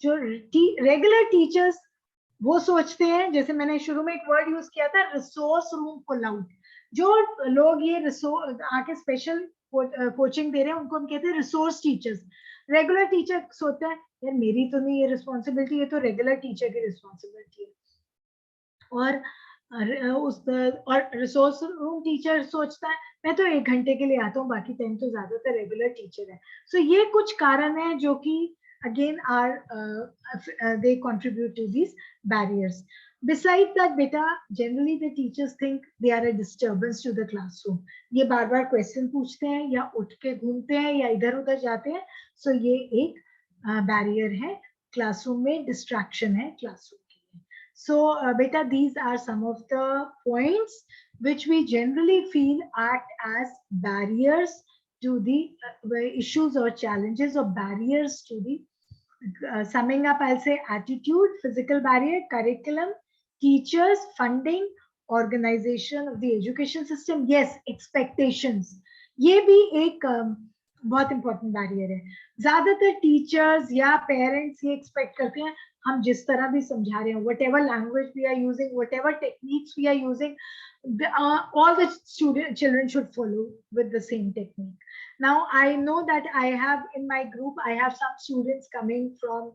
जो रेगुलर टीचर्स वो सोचते हैं, जैसे मैंने शुरू में एक वर्ड यूज किया था, रिसोर्स रूम पुल आउट. जो लोग ये आके स्पेशल कोचिंग दे रहे हैं उनको हम कहते हैं रिसोर्स टीचर्स. रेगुलर टीचर सोचता है यार मेरी तो नहीं ये रिस्पॉन्सिबिलिटी, ये तो रेगुलर टीचर की रिस्पॉन्सिबिलिटी है. और उस और रिसोर्स रूम टीचर सोचता है मैं तो 1 घंटे के लिए आता हूँ, बाकी टाइम तो ज्यादातर रेगुलर टीचर है. सो ये कुछ कारण है जो कि again are they contribute to these barriers. Besides that, beta, generally the teachers think they are a disturbance to the classroom. ये बार बार क्वेश्चन पूछते हैं या उठ के घूमते हैं या इधर उधर जाते हैं. सो ये एक बैरियर है क्लासरूम में, डिस्ट्रैक्शन है classroom. So, beta, these are some of the points which we generally feel act as barriers to the issues or challenges, or barriers to the summing up. I'll say attitude, physical barrier, curriculum, teachers, funding, organization of the education system. Yes, expectations. ये भी एक बहुत important barrier है. ज्यादातर teachers या parents ये expect करते हैं हम जिस तरह भी समझा रहे हैं, whatever language we are using, whatever techniques we are using, all the children should follow with the same technique. Now I know that I have in my group, I have some students coming from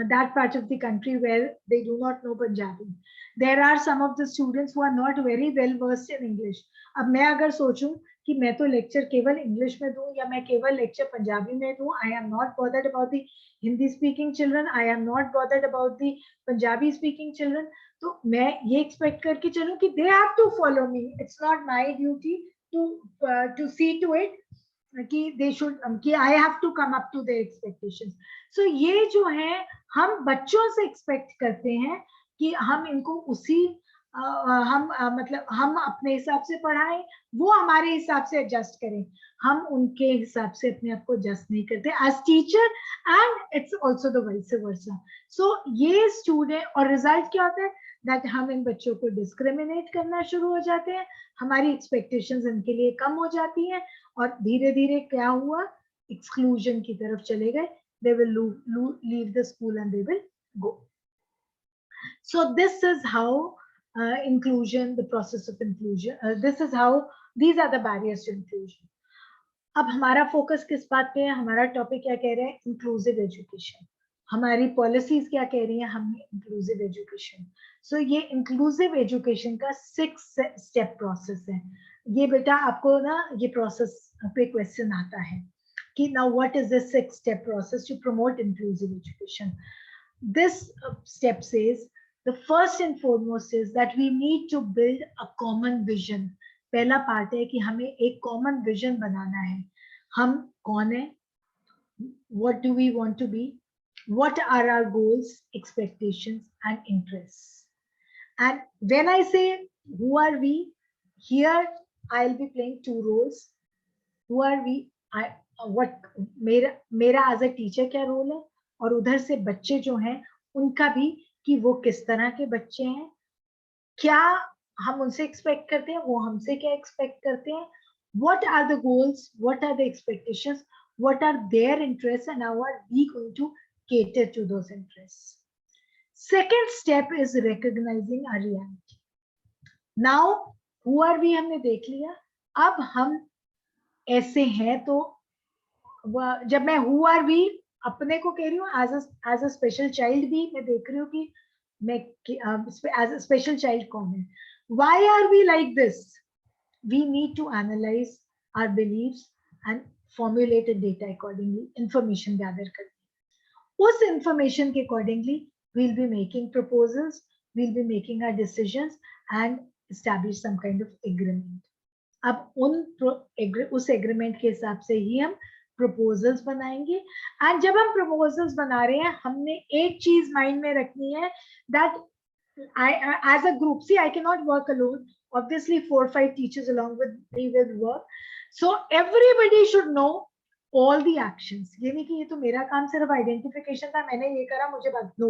that part of the country where they do not know Punjabi. There are some of the students who are not very well versed in English. अब मैं अगर सोचूं कि मैं तो lecture केवल English में दूं या मैं केवल लेक्चर पंजाबी में दूं, I am not bothered about the Hindi speaking children, I am not bothered about the Punjabi speaking children. तो मैं ये एक्सपेक्ट करके चलूं कि they have to follow me. It's not my duty to see to it कि they should, कि I have to come up to their expectations. So ये जो है हम बच्चों से एक्सपेक्ट करते हैं कि हम इनको उसी मतलब हम अपने हिसाब से पढ़ाएं, वो हमारे हिसाब से एडजस्ट करें. हम उनके हिसाब से अपने आप को एडजस्ट नहीं करते as teacher, and it's also the vice versa. So ये स्टूडेंट, और रिजल्ट क्या होता है दैट हम इन बच्चों को डिस्क्रिमिनेट करना शुरू हो जाते हैं, हमारी एक्सपेक्टेशंस इनके लिए कम हो जाती हैं, और धीरे धीरे क्या हुआ, एक्सक्लूजन की तरफ चले गए. They will leave the school and they will go. So this is how inclusion, the process of inclusion, this is how, these are the barriers to inclusion. अब हमारा फोकस किस बात पे है, हमारा टॉपिक क्या कह रहा है, इंक्लूसिव एजुकेशन. हमारी पॉलिसीज क्या कह रही है, हमने इंक्लूसिव एजुकेशन. सो ये इंक्लूसिव एजुकेशन का 6 स्टेप प्रोसेस है. ये बेटा आपको ना ये प्रोसेस पे क्वेश्चन आता है कि now what is this 6 step process to promote inclusive education. This step says the first and foremost is that we need to build a common vision. पहला पार्ट है कि हमें एक कॉमन विजन बनाना है. हम कौन है, what do we want to be, what are our goals, expectations and interests. And when I say who are we, here I'll be playing 2 roles. Who are we, what मेरा as a teacher क्या role है, और उधर से बच्चे जो हैं उनका भी कि वो किस तरह के बच्चे हैं, क्या हम उनसे एक्सपेक्ट करते हैं, वो हमसे क्या एक्सपेक्ट करते हैं, what are the goals, what are the expectations, what are their interests, and how are we going to cater to those interests. Second step is recognizing our reality. Now who are we हमने देख लिया, अब हम ऐसे हैं. तो जब मैं who are we अपने को कह रही हूँ, एज अ स्पेशल चाइल्ड भी मैं देख रही हूँ कि मैं एज अ स्पेशल चाइल्ड कौन है. Why are we like this, we need to analyse our beliefs and formulate data accordingly. Information gather करनी, उस इंफॉर्मेशन के accordingly we'll be making proposals, we'll be making our decisions and establish some kind of agreement. अब उस agreement के हिसाब से ही हम proposals बनाएंगे. एंड जब हम प्रपोजल्स बना रहे हैं, हमने एक चीज माइंड में रखनी है that as a group, see, I cannot work alone. Obviously 4 or 5 teachers along with me will work. So everybody should know all the actions. ये नहीं कि ये तो मेरा काम सिर्फ आइडेंटिफिकेशन था, मैंने ये करा मुझे बात. नो,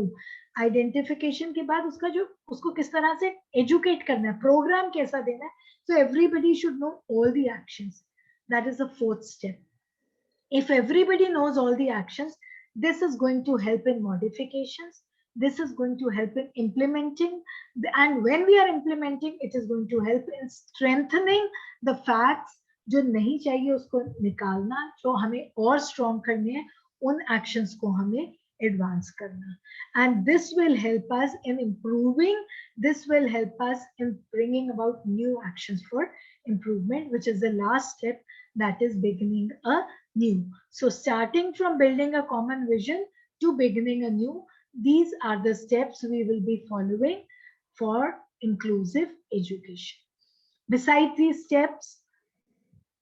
आइडेंटिफिकेशन के बाद उसका जो उसको किस तरह से एजुकेट करना है, प्रोग्राम कैसा देना है. So everybody should know all the actions. That is the 4th step. If everybody knows all the actions, this is going to help in modifications, this is going to help in implementing, and when we are implementing, it is going to help in strengthening the facts. जो नहीं चाहिए उसको निकालना, जो हमें और strong करने हैं उन एक्शंस को हमें advance karna. And this will help us in improving, this will help us in bringing about new actions for improvement, which is the last step, that is beginning a new. So starting from building a common vision to beginning a new, these are the steps we will be following for inclusive education. Besides these steps,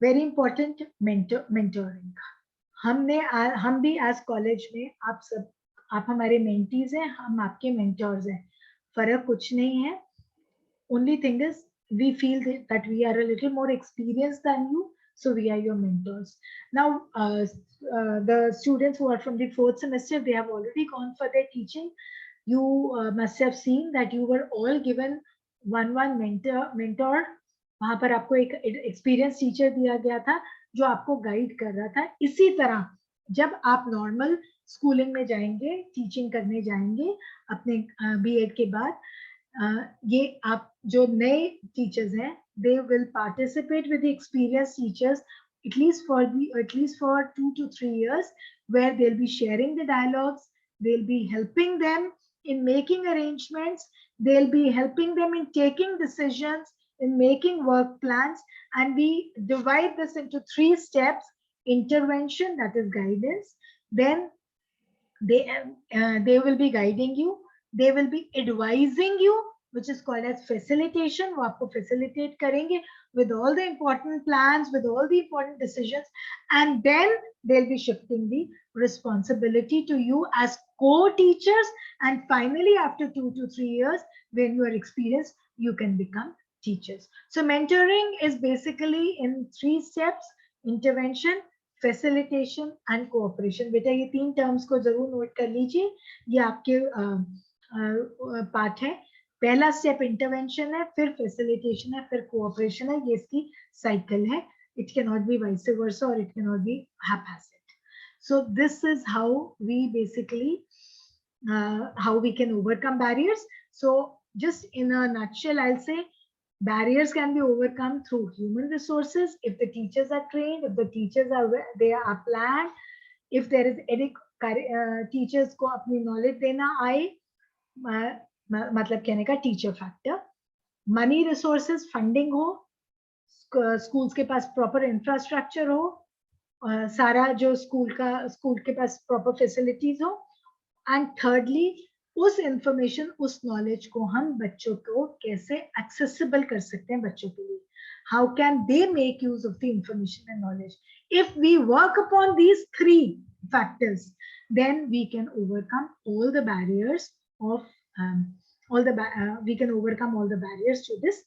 very important, mentoring. हम भी as college में आप हमारे mentees हैं, हम आपके mentors हैं, फर्क कुछ नहीं है. Only thing is we feel that we are a little more experienced than you, so we are your mentors. Now the students who are from the 4th semester, they have already gone for their teaching. You must have seen that you were all given one mentor. वहां पर आपको एक experience teacher दिया गया था जो आपको guide कर रहा था. इसी तरह जब आप नॉर्मल स्कूलिंग में जाएंगे, टीचिंग करने जाएंगे अपने बीएड के बाद, ये आप जो नए टीचर्स हैं, they will participate with the experienced teachers at least for 2 to 3 years, where they'll be sharing the dialogues, they'll be helping them in making arrangements, they'll be helping them in taking decisions, in making work plans, and we divide this into 3 steps: intervention, that is guidance, then they will be guiding you, they will be advising you, which is called as facilitation. वो आपको facilitate करेंगे with all the important plans, with all the important decisions, and then they'll be shifting the responsibility to you as co-teachers, and finally after 2 to 3 years, when you are experienced, you can become teachers. So mentoring is basically in 3 steps: intervention, facilitation and cooperation. बेटा ये 3 terms को जरूर note कर लीजिए, ये आपके part है. पहला स्टेप इंटरवेंशन है, फिर फैसिलिटेशन है, फिर कोऑपरेशन है. ये इसकी साइकिल है. It can not be vice versa और it can not be haphazard. So this is how we basically how we can overcome barriers. So just in a nutshell, I'll say barriers can be overcome through human resources. If the teachers are trained, if the teachers are planned, if there is any teachers को अपनी knowledge देना आए, मतलब कहने का teacher factor. Money resources, funding हो, schools के पास proper infrastructure हो, सारा जो स्कूल के पास प्रॉपर फैसिलिटीज हो, एंड थर्डली उस इंफॉर्मेशन, उस नॉलेज को हम बच्चों को कैसे एक्सेसिबल कर सकते हैं बच्चों के लिए. How can they make use of the information and knowledge. If we work upon these 3 factors, then we can overcome all the barriers of we can overcome all the barriers to this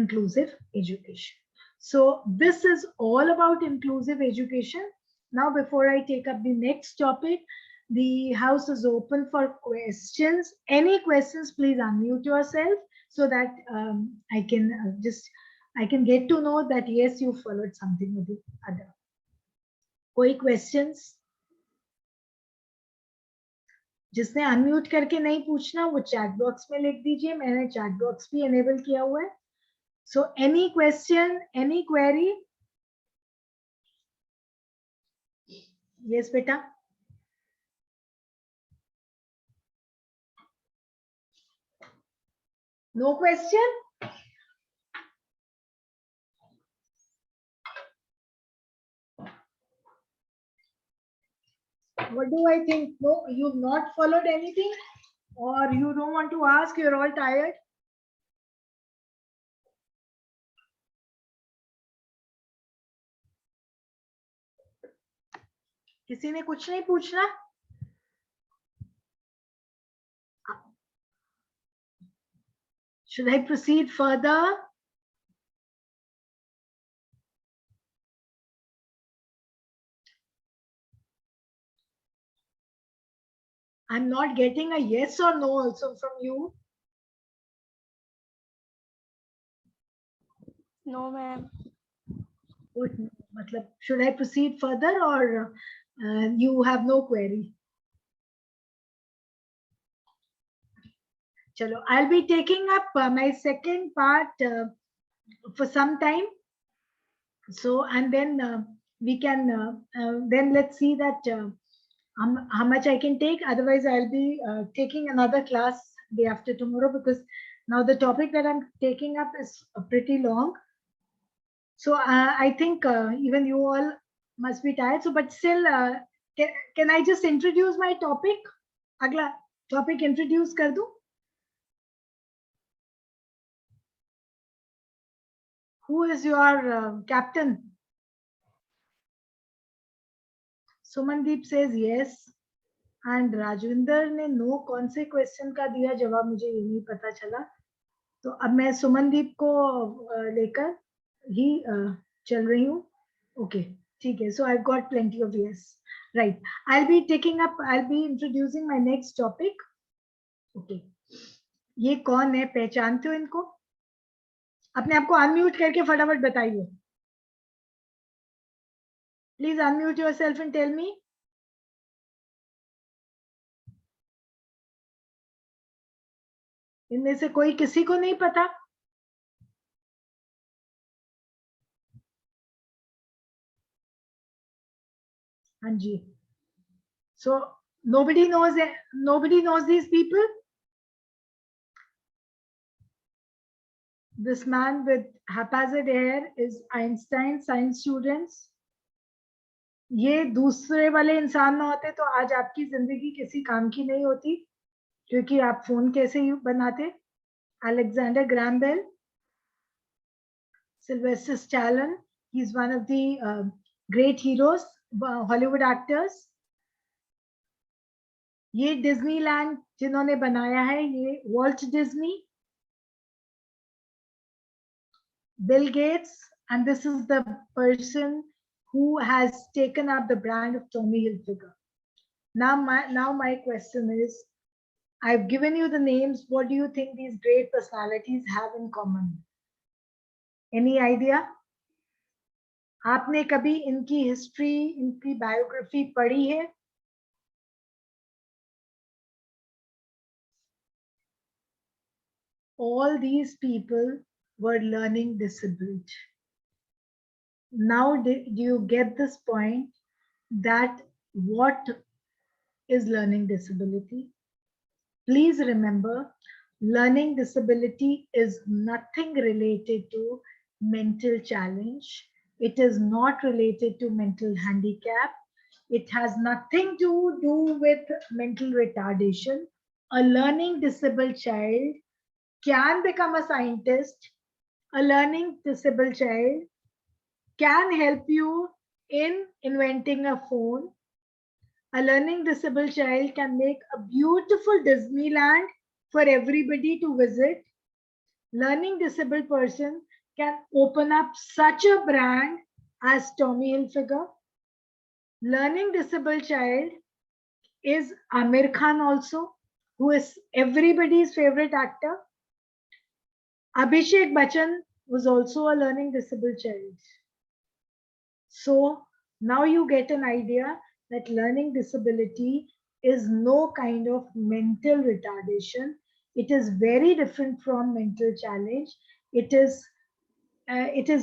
inclusive education. So this is all about inclusive education. Now before I take up the next topic, the house is open for questions. Any questions, please unmute yourself so that I can get to know that yes, you followed something or the other. Koi questions? जिसने unmute करके नहीं पूछना वो chat box में लिख दीजिए, मैंने chat box भी एनेबल किया हुआ है. So any question, any query? Yes बेटा. No question? What do I think? No, you've not followed anything, or you don't want to ask, you're all tired? किसी ने कुछ नहीं पूछना? Should I proceed further? I'm not getting a yes or no also from you. No, ma'am. मतलब should I proceed further, or you have no query? Chalo, I'll be taking up my second part for some time. So, and then we can then let's see that how much I can take. Otherwise, I'll be taking another class day after tomorrow, because now the topic that I'm taking up is pretty long. So I think even you all must be tired. So, but still, can I just introduce my topic? Agla topic introduce kar दूं? Who is your captain? Sumandeep says yes. And Rajvinder ने no कौन से question का दिया जवाब, मुझे ये नहीं पता चला. तो अब मैं सुमनदीप को लेकर ही चल रही हूँ. ओके, ठीक है. So I got plenty of yes. Right, I will be introducing my next topic. Okay, ये कौन है, पहचानते हो इनको? अपने आप को अनम्यूट करके फटाफट बताइए. Please unmute yourself and tell me. इनमें से कोई किसी को नहीं पता? हाँ जी. So nobody knows these people. This man with haphazard hair is Einstein science students. ये दूसरे वाले इंसान ना होते तो आज आपकी जिंदगी किसी काम की नहीं होती, क्योंकि आप फोन कैसे बनाते. Alexander Graham Bell, Sylvester Stallone, he's one of the great heroes, Hollywood actors. ये डिज्नीलैंड जिन्होंने बनाया है, ये Walt Disney, Bill Gates, and this is the person who has taken up the brand of Tommy Hilfiger. Now my question is, I've given you the names. What do you think these great personalities have in common? Any idea? आपने कभी इनकी history, इनकी biography पढ़ी है? All these people were learning disabled. Now, do you get this point that what is learning disability? Please remember, learning disability is nothing related to mental challenge. It is not related to mental handicap. It has nothing to do with mental retardation. A learning disabled child can become a scientist. A learning disabled child can help you in inventing a phone. A learning disabled child can make a beautiful Disneyland for everybody to visit. Learning disabled person can open up such a brand as Tommy Hilfiger. Learning disabled child is Amir Khan also, who is everybody's favorite actor. Abhishek Bachchan was also a learning disabled child. So now you get an idea that learning disability is no kind of mental retardation. It is very different from mental challenge. It is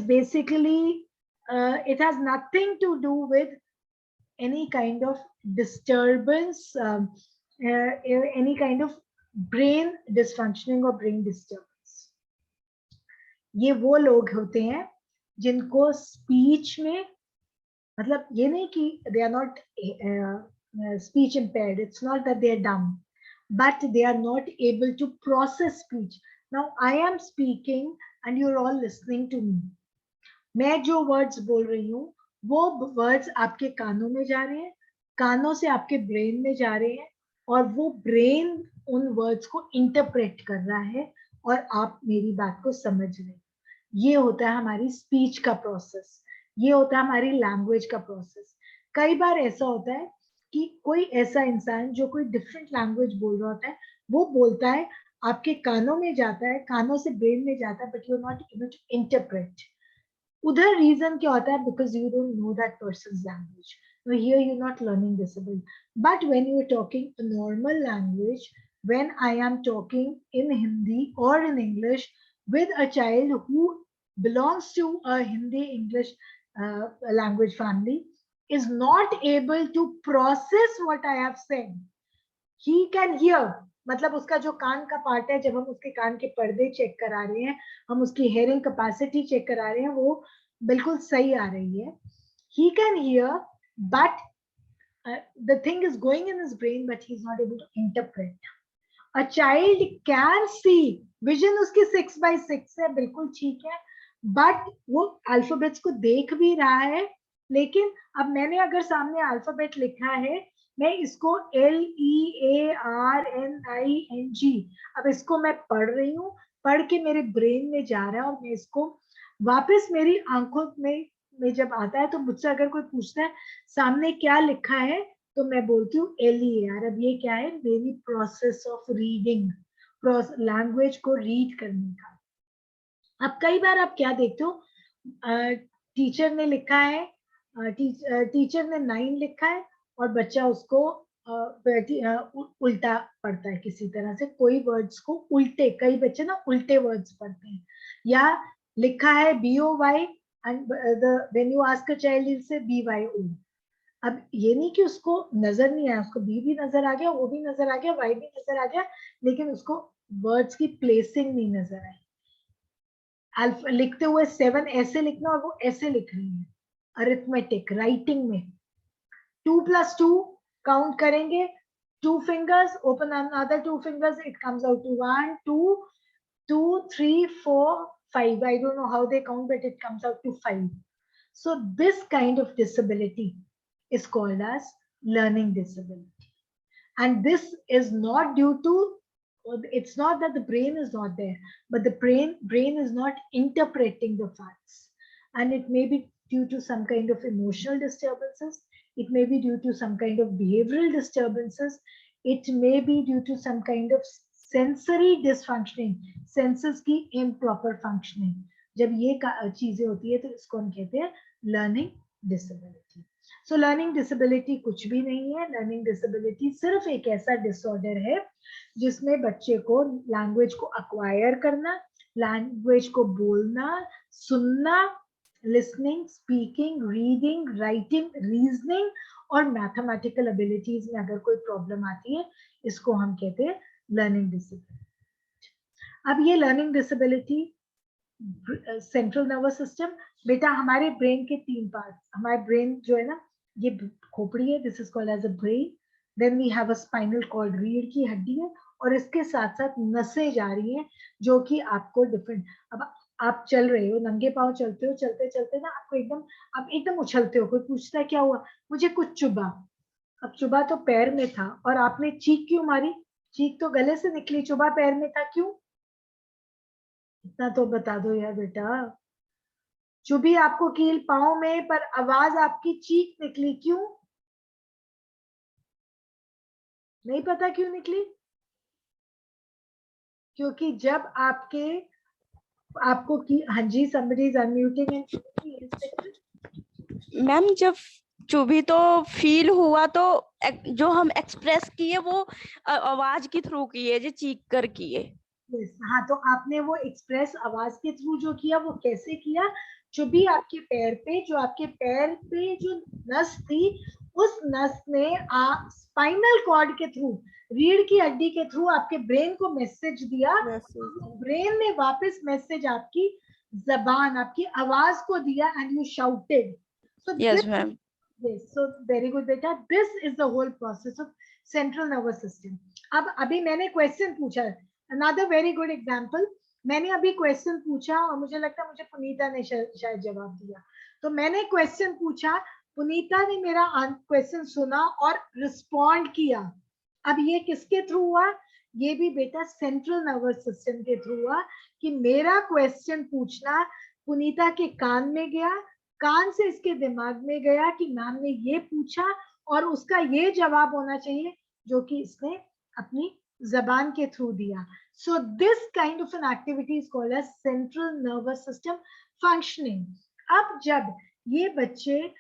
basically, it has nothing to do with any kind of disturbance, any kind of brain dysfunctioning or brain disturbance. ये वो लोग होते हैं जिनको speech में, मतलब ये नहीं कि they are not speech impaired. It's not that they are dumb, but they are not able to process speech. Now I am speaking and you're all listening to me. मैं जो words बोल रही हूँ वो words आपके कानों में जा रहे हैं, कानों से आपके brain में जा रहे हैं, और वो brain उन words को interpret कर रहा है और आप मेरी बात को समझ रहे हैं. ये होता है हमारी speech का process. ये होता है हमारी लैंग्वेज का प्रोसेस. कई बार ऐसा होता है कि कोई ऐसा इंसान जो कोई डिफरेंट लैंग्वेज बोल रहा होता है, वो बोलता है, आपके कानों में जाता है, कानों से ब्रेन में जाता है, but you are not able to interpret. उधर रीजन क्या होता है? Because you don't know that person's language. So here you're not learning disabled. But when you're talking a normal language, when I am talking in Hindi or in English with a child who belongs to a Hindi English language family, is not able to process what I have said. He can hear, मतलब उसका जो कान का part है, जब हम उसके कान के पर्दे चेक करा रहे हैं, हम उसकी हेयरिंग कैपेसिटी चेक करा रहे हैं, वो बिल्कुल सही आ रही है. He can hear, but the thing is going in his brain, but he's not able to interpret. A child can see, vision उसकी 6/6 है, बिल्कुल ठीक है, but वो अल्फाबेट्स को देख भी रहा है. लेकिन अब मैंने अगर सामने अल्फाबेट लिखा है, मैं इसको LEARNING, अब इसको मैं पढ़ रही हूँ, पढ़ के मेरे ब्रेन में जा रहा है, और मैं इसको वापस मेरी आंखों में जब आता है, तो मुझसे अगर कोई पूछता है सामने क्या लिखा है, तो मैं बोलती हूँ LEAR. अब ये क्या है? मेरी प्रोसेस ऑफ रीडिंग, लैंग्वेज को रीड करने का. अब कई बार आप क्या देखते हो, टीचर ने लिखा है, टीचर ने 9 लिखा है, और बच्चा उसको उल्टा पढ़ता है किसी तरह से, कोई वर्ड्स को उल्टे, कई बच्चे ना उल्टे वर्ड्स पढ़ते हैं, या लिखा है BOY and when you ask a child he'll say BYO. अब ये नहीं कि उसको नजर नहीं आया, उसको B भी नजर आ गया, O भी नजर आ गया, Y भी नजर आ गया, लेकिन उसको वर्ड्स की प्लेसिंग नहीं नजर आई. अल्फा लिखते हुए 7 ऐसे लिखना, और वो ऐसे लिख रही है. अरिथमेटिक राइटिंग में 2 + 2 काउंट करेंगे, 2 fingers, open another 2 fingers, it comes out to 1 2 2 3 4 5. I don't know how they count, but it comes out to 5. So this kind of disability is called as learning disability, and this is not due to, it's not that the brain is not there, but the brain is not interpreting the facts, and it may be due to some kind of emotional disturbances, it may be due to some kind of behavioral disturbances, it may be due to some kind of sensory dysfunctioning, senses की improper functioning. जब ये चीजें होती है, तो इसको हम कहते हैं learning disability. So learning disability कुछ भी नहीं है. learning disability सिर्फ एक ऐसा disorder है जिसमें बच्चे को लैंग्वेज को अक्वायर करना, लैंग्वेज को बोलना, सुनना, listening, speaking, reading, writing, reasoning और मैथमेटिकल एबिलिटीज में अगर कोई प्रॉब्लम आती है, इसको हम कहते हैं लर्निंग डिसेबिलिटी. अब ये learning disability, central nervous system, बेटा हमारे ब्रेन के 3 पार्ट, हमारे ब्रेन जो है ना, ये खोपड़ी है, this is called as a brain. Then we have a spinal cord, रीढ़ की हड्डी है, और इसके साथ साथ नसें जा रही हैं, जो कि आपको डिफरेंट, अब आप चल रहे हो, नंगे पांव चलते हो, चलते चलते ना आपको एकदम, आप एकदम उछलते हो, कोई पूछता है क्या हुआ, मुझे कुछ चुभा. अब चुभा तो पैर में था, और आपने चीख क्यों मारी? चीख तो गले से निकली, चुभा पैर में था, क्यों? इतना तो बता दो यार बेटा. चुभी आपको कील पांव में, पर आवाज आपकी चीख निकली, क्यों? नहीं पता क्यों निकली? क्योंकि जब आपको की, हाँ जी, somebody is unmuting and ma'am जब चुभी तो फील हुआ, तो जो हम एक्सप्रेस किए वो आवाज के थ्रू किए, जो चीख कर किए. हाँ, तो आपने वो एक्सप्रेस आवाज के थ्रू जो किया, वो कैसे किया? चुभी आपके पैर पे, जो आपके पैर पे जो नस थी, उस नस ने स्पाइनल कॉर्ड के थ्रू, रीढ़ की हड्डी के थ्रू आपके ब्रेन को मैसेज दिया. ब्रेन ने वापस मैसेज आपकी जबान, आपकी आवाज को दिया, and you shouted. So yes ma'am. Yes, so very good बेटा. This is the whole process of central nervous system. अब अभी मैंने क्वेश्चन पूछा, another very good example. मैंने अभी क्वेश्चन पूछा, और मुझे लगता है मुझे पुनीता ने शायद जवाब दिया. तो मैंने क्वेश्चन पूछा, पुनीता ने मेरा क्वेश्चन सुना और रिस्पॉन्ड किया. अब ये किसके थ्रू हुआ? ये भी बेटा सेंट्रल नर्वस सिस्टम के थ्रू हुआ, कि मेरा क्वेश्चन पूछना पुनीता के कान में गया, कान से इसके दिमाग में गया कि मैम ने ये पूछा, और उसका ये जवाब होना चाहिए जो कि इसने अपनी जबान के थ्रू दिया. So this kind of an activity is called as central nervous system functioning. अब जब ये बच्चे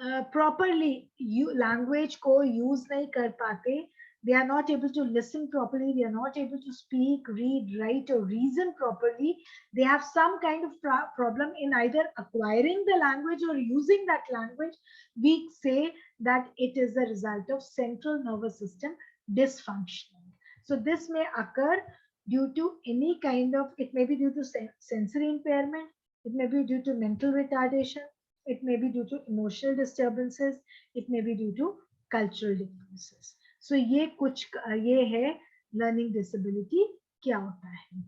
प्रॉपरली लैंग्वेज को यूज नहीं कर पाते, they are not able to listen properly, they are not able to speak, read, write, or reason properly. They have some kind of problem in either acquiring the language or using that language. We say that it is a result of central nervous system dysfunction. So this may occur due to any kind of, it may be due to sensory impairment, it may be due to mental retardation, it may be due to emotional disturbances, it may be due to cultural differences. So ये कुछ ये है learning disability क्या होता है.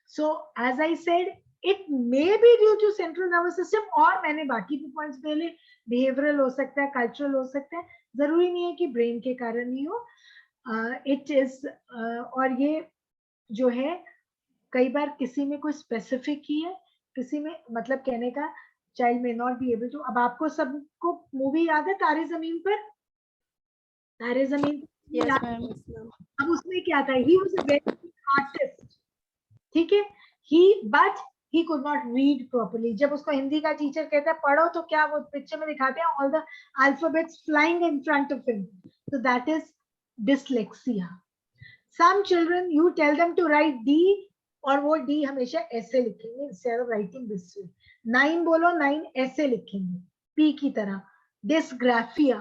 So as I said, it may be due to central nervous system, और मैंने बाकी भी points पहले, behavioral हो सकता है, cultural हो सकता है, जरूरी नहीं है कि brain के कारण ही हो. It is और ये जो है कई बार किसी में कोई specific ही है, किसी में मतलब कहने का child may not be able to. अब आपको सबको मूवी याद है तारे जमीन पर? तारे जमीन Yes, ma'am. अब उसमें क्या था, he was a very good artist, ठीक है, but he could not read properly. जब उसको हिंदी का टीचर कहता है पढ़ो, तो क्या वो पिक्चर में दिखाते हैं all the alphabets flying in front of him. So that is dyslexia. Some children, you tell them to write D, और वो D हमेशा ऐसे लिखेंगे instead of writing this way. 9 बोलो, 9 ऐसे लिखेंगे P की तरह. Dysgraphia.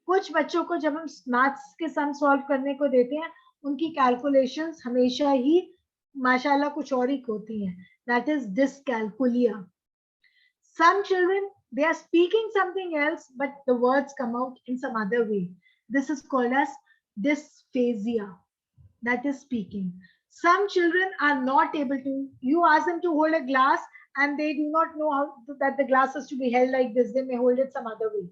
कुछ बच्चों को जब हम मैथ्स के सम सॉल्व करने को देते हैं, उनकी कैलकुलेशंस हमेशा ही माशाल्लाह कुछ और ही होती हैं. That is dyscalculia. Some children, they are speaking something else, but the words come out in some other way. This is called as dysphasia. That is speaking. Some children are not able to, you ask them to hold a glass and they do not know how that the glass is to be held like this. They may hold it some other way.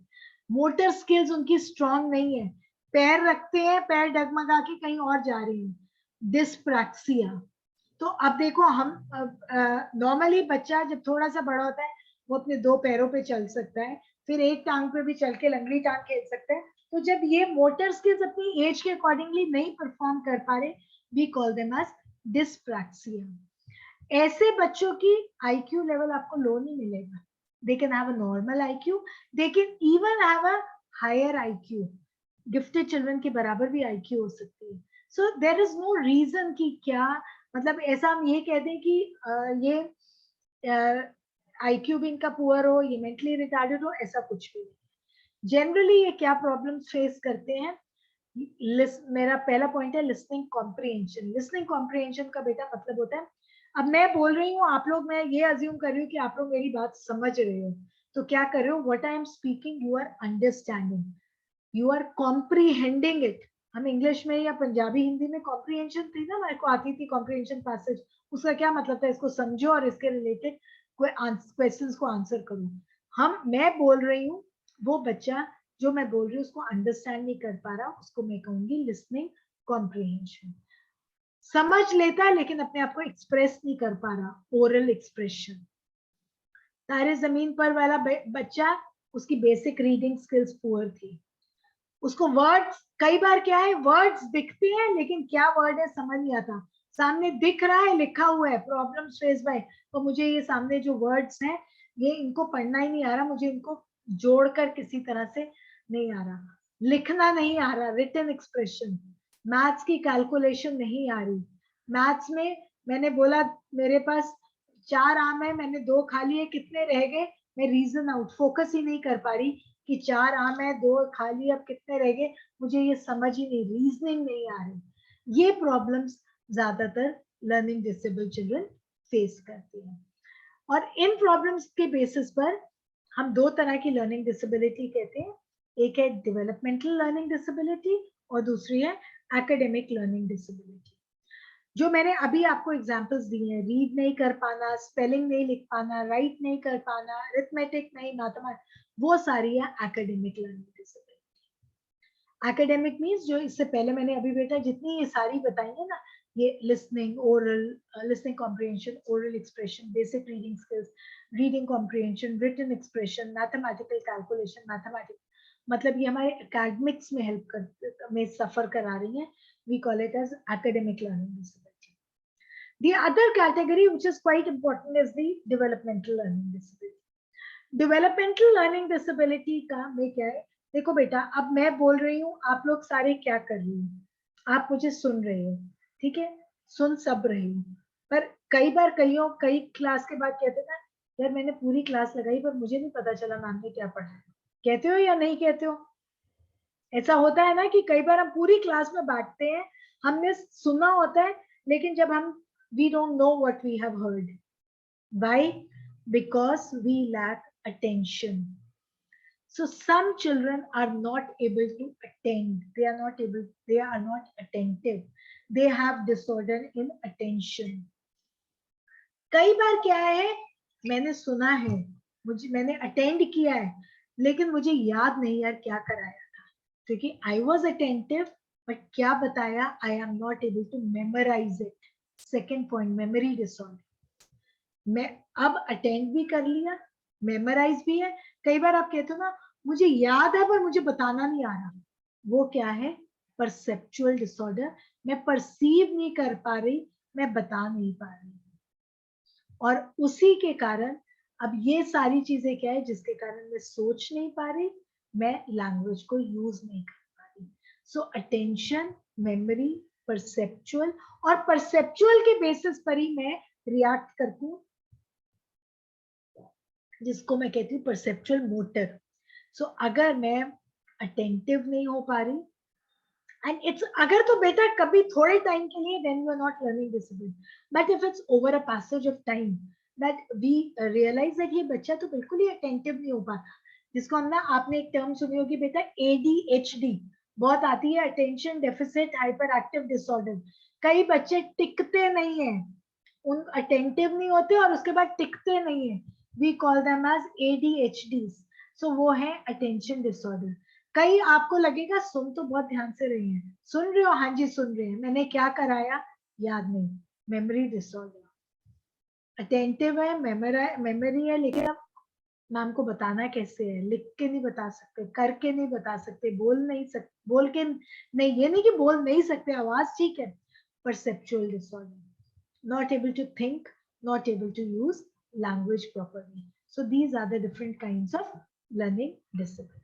Motor skills उनकी strong नहीं है, पैर रखते हैं, पैर डगमगा के कहीं और जा रही हैं. Dyspraxia. तो अब देखो हम नॉर्मली बच्चा जब थोड़ा सा बड़ा होता है वो अपने 2 पैरों पे चल सकता है, फिर एक टांग पे भी चल के लंगड़ी टांग खेल सकता है. तो जब ये मोटर स्किल्स अपनी एज के अकॉर्डिंगली नहीं परफॉर्म कर पा रहे, we call them as dyspraxia. ऐसे बच्चों की आईक्यू लेवल आपको लो नहीं मिलेगा. They can have a normal IQ, they can even have a higher IQ. Gifted children के बराबर भी IQ हो सकती है. So there is no reason कि क्या मतलब ऐसा हम ये कह दें कि ये IQ भी इनका पुअर हो, ये मेंटली रिटार्डेड हो, ऐसा कुछ भी नहीं. जनरली ये क्या प्रॉब्लम्स फेस करते हैं? मेरा पहला पॉइंट है लिसनिंग कॉम्प्रिहेंशन. लिसनिंग कॉम्प्रिहेंशन का बेटा मतलब होता है, अब मैं बोल रही हूँ, आप लोग, मैं ये अज्यूम कर रही हूँ कि आप लोग मेरी बात समझ रहे हो, तो क्या कर रहे हो? What I am speaking you are understanding, you are comprehending it. हम इंग्लिश में या पंजाबी हिंदी में कॉम्प्रिहेंशन थी ना, मेरे को आती थी कॉम्प्रिहेंशन पैसेज, उसका क्या मतलब था? इसको समझो और इसके रिलेटेड कोई क्वेश्चंस को आंसर करो. मैं बोल रही हूँ, वो बच्चा जो मैं बोल रही हूँ उसको अंडरस्टैंड नहीं कर पा रहा, उसको मैं कहूंगी लिसनिंग कॉम्प्रिहेंशन. समझ लेता है लेकिन अपने आप को एक्सप्रेस नहीं कर पा रहा, ओरल एक्सप्रेशन. तारे जमीन पर वाला बच्चा, उसकी बेसिक रीडिंग स्किल्स पुअर थी. उसको वर्ड्स, कई बार क्या है, वर्ड्स दिखते हैं लेकिन क्या वर्ड है समझ नहीं आता. सामने दिख रहा है, लिखा हुआ है प्रॉब्लम्स फेस बाय, तो मुझे ये सामने जो वर्ड्स हैं ये इनको पढ़ना ही नहीं आ रहा, मुझे इनको जोड़कर किसी तरह से नहीं आ रहा, लिखना नहीं आ रहा, रिटन एक्सप्रेशन. मैथ्स की कैलकुलेशन नहीं आ रही. मैथ्स में मैंने बोला मेरे पास 4 आम है, मैंने 2 खा लिए, कितने रह गए? मैं रीजन आउट, फोकस ही नहीं कर पा रही कि 4 आम है, 2 खा लिए, अब कितने रह गए, मुझे ये समझ ही नहीं, रीजनिंग नहीं आ रही. ये प्रॉब्लम्स ज्यादातर लर्निंग डिसेबल चिल्ड्रन फेस करते हैं. और इन प्रॉब्लम्स के बेसिस पर हम 2 तरह की लर्निंग डिसेबिलिटी कहते हैं. एक है डेवलपमेंटल लर्निंग डिसेबिलिटी और दूसरी है एकेडमिक लर्निंग डिसेबिलिटी. जो मैंने अभी आपको एग्जांपल्स दिए हैं, रीड नहीं कर पाना, स्पेलिंग नहीं लिख पाना, राइट नहीं कर पाना, अरिथमेटिक नहीं, मैथमेटिक्स, वो सारी है academic learning disability. Academic means जो इससे पहले मैंने अभी बेटा जितनी ये सारी बताई है ना, ये listening, oral, listening comprehension, oral expression, basic reading skills, reading comprehension, written expression, mathematical calculation, mathematics, मतलब ये हमारे एकेडमिक्स में हेल्प कर में सफर करा रही हैं. We call it as academic learning disability. The other category which is quite important is the developmental learning disability. Developmental learning disability का में क्या है? देखो बेटा, अब मैं बोल रही हूँ, आप लोग सारे क्या कर रही हैं? आप मुझे सुन रहे हो, ठीक है, सुन सब रहे हो, पर कई बार कई क्लास के बाद कहते ना, यार मैंने पूरी क्लास लगाई पर मुझे नहीं पता चला मैम ने क्या पढ़ाया। कहते हो या नहीं कहते हो? ऐसा होता है ना कि कई बार हम पूरी क्लास में बैठते हैं, हमने सुना होता है, लेकिन जब हम we don't know what we have heard. Why? Because we lack attention. So some children are not able to attend. They are not attentive. They have disorder in attention. कई बार क्या है, मैंने सुना है, मैंने अटेंड किया है, लेकिन मुझे याद नहीं यार क्या कराया था, क्योंकि आई वॉज अटेंटिव, बट क्या बताया, I am not able to memorise it. Second point, memory disorder. मैं अब अटेंड भी कर लिया, मेमोराइज भी है, कई बार आप कहते हो ना, मुझे याद है पर मुझे बताना नहीं आ रहा. वो क्या है? Perceptual disorder. मैं परसीव नहीं कर पा रही, मैं बता नहीं पा रही. और उसी के कारण अब ये सारी चीजें क्या है, जिसके कारण मैं सोच नहीं पा रही, मैं लैंग्वेज को यूज नहीं कर पा रही. सो अटेंशन, मेमोरी, परसेप्चुअल, और परसेप्चुअल के बेसिस पर ही मैं रिएक्ट करती हूँ, जिसको मैं कहती हूँ परसेप्चुअल मोटर. सो अगर मैं अटेंटिव नहीं हो पा रही, एंड इट्स, अगर तो बेटा कभी थोड़े टाइम के लिए, then you are not learning discipline. But if it's over a passage of time, that we realise that ये बच्चा तो बिल्कुल ही अटेंटिव नहीं हो पाता, जिसको हम ना, आपने एक टर्म सुनी होगी बेटा, ADHD बहुत आती है, attention deficit hyper active disorder. कई बच्चे टिकते नहीं है, उन अटेंटिव नहीं होते और उसके बाद टिकते नहीं है, we call them as ADHD. So वो है अटेंशन डिसऑर्डर. कई आपको लगेगा सुन तो बहुत ध्यान से रही हैं, सुन रहे हो, हाँ जी सुन रहे हैं, मैंने क्या कराया याद नहीं, मेमोरी डिसऑर्डर. अटेंटिव है, मेमोरी है, लेकिन अब मैम को बताना कैसे है, लिख के नहीं बता सकते, करके नहीं बता सकते, बोल के नहीं, ये नहीं कि बोल नहीं सकते, आवाज ठीक है. Perceptual disorder, not able to think, not able to use language properly. So these are the different kinds of learning disability.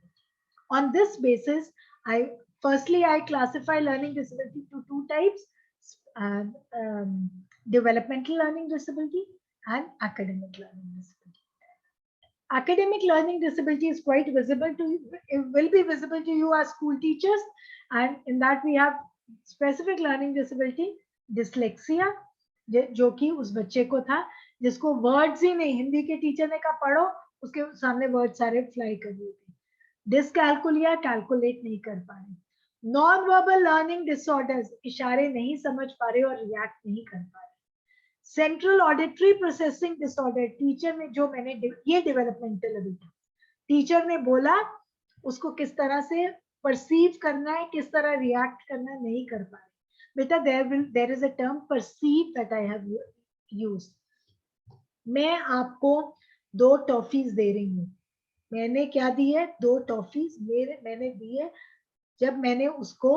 On this basis, I classify learning disability to two types: developmental learning disability and academic learning disability. Academic learning disability is quite visible to you, it will be visible to you as school teachers, and in that we have specific learning disability, dyslexia, जो कि उस बच्चे को था जिसको words ही नहीं, हिंदी के teacher ने कहा पढ़ो, उसके सामने वर्ड सारे फ्लाई कर दिए थे. डिसकैलकुलिया, कैलकुलेट नहीं कर पा रहे. नॉन वर्बल लर्निंग डिसऑर्डर्स, इशारे नहीं समझ पा रहे और रिएक्ट नहीं कर पा रहे. Central auditory processing disorder, teacher ने जो मैंने ये डेवलपमेंटल अभी था, टीचर ने बोला उसको किस तरह से परसीव करना है, किस तरह रिएक्ट करना है, नहीं कर पा रहे. बेटा there is a term perceive that I have used. मैं आपको 2 टॉफीज दे रही हूँ, मैंने क्या दी है, 2 टॉफीज मैंने दी है. जब मैंने उसको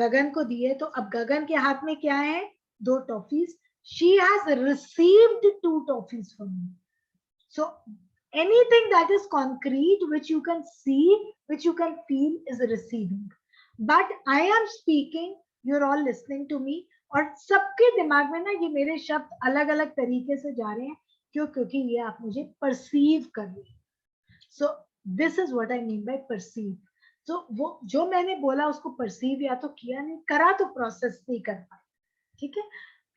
गगन को दी है, तो अब गगन के हाथ में क्या है, 2 toffees. she has received 2 toffees from me. So anything that is concrete, which you can see, which you can feel, is receiving. But I am speaking, you're all listening to me, और सबके दिमाग में ना ये मेरे शब्द अलग अलग तरीके से जा रहे हैं. क्यों? क्योंकि ये आप मुझे परसीव कर रहे हैं. सो this is what I mean bye perceive. तो वो जो मैंने बोला उसको परसीव या तो किया नहीं, करा तो प्रोसेस नहीं कर पाए. ठीक है.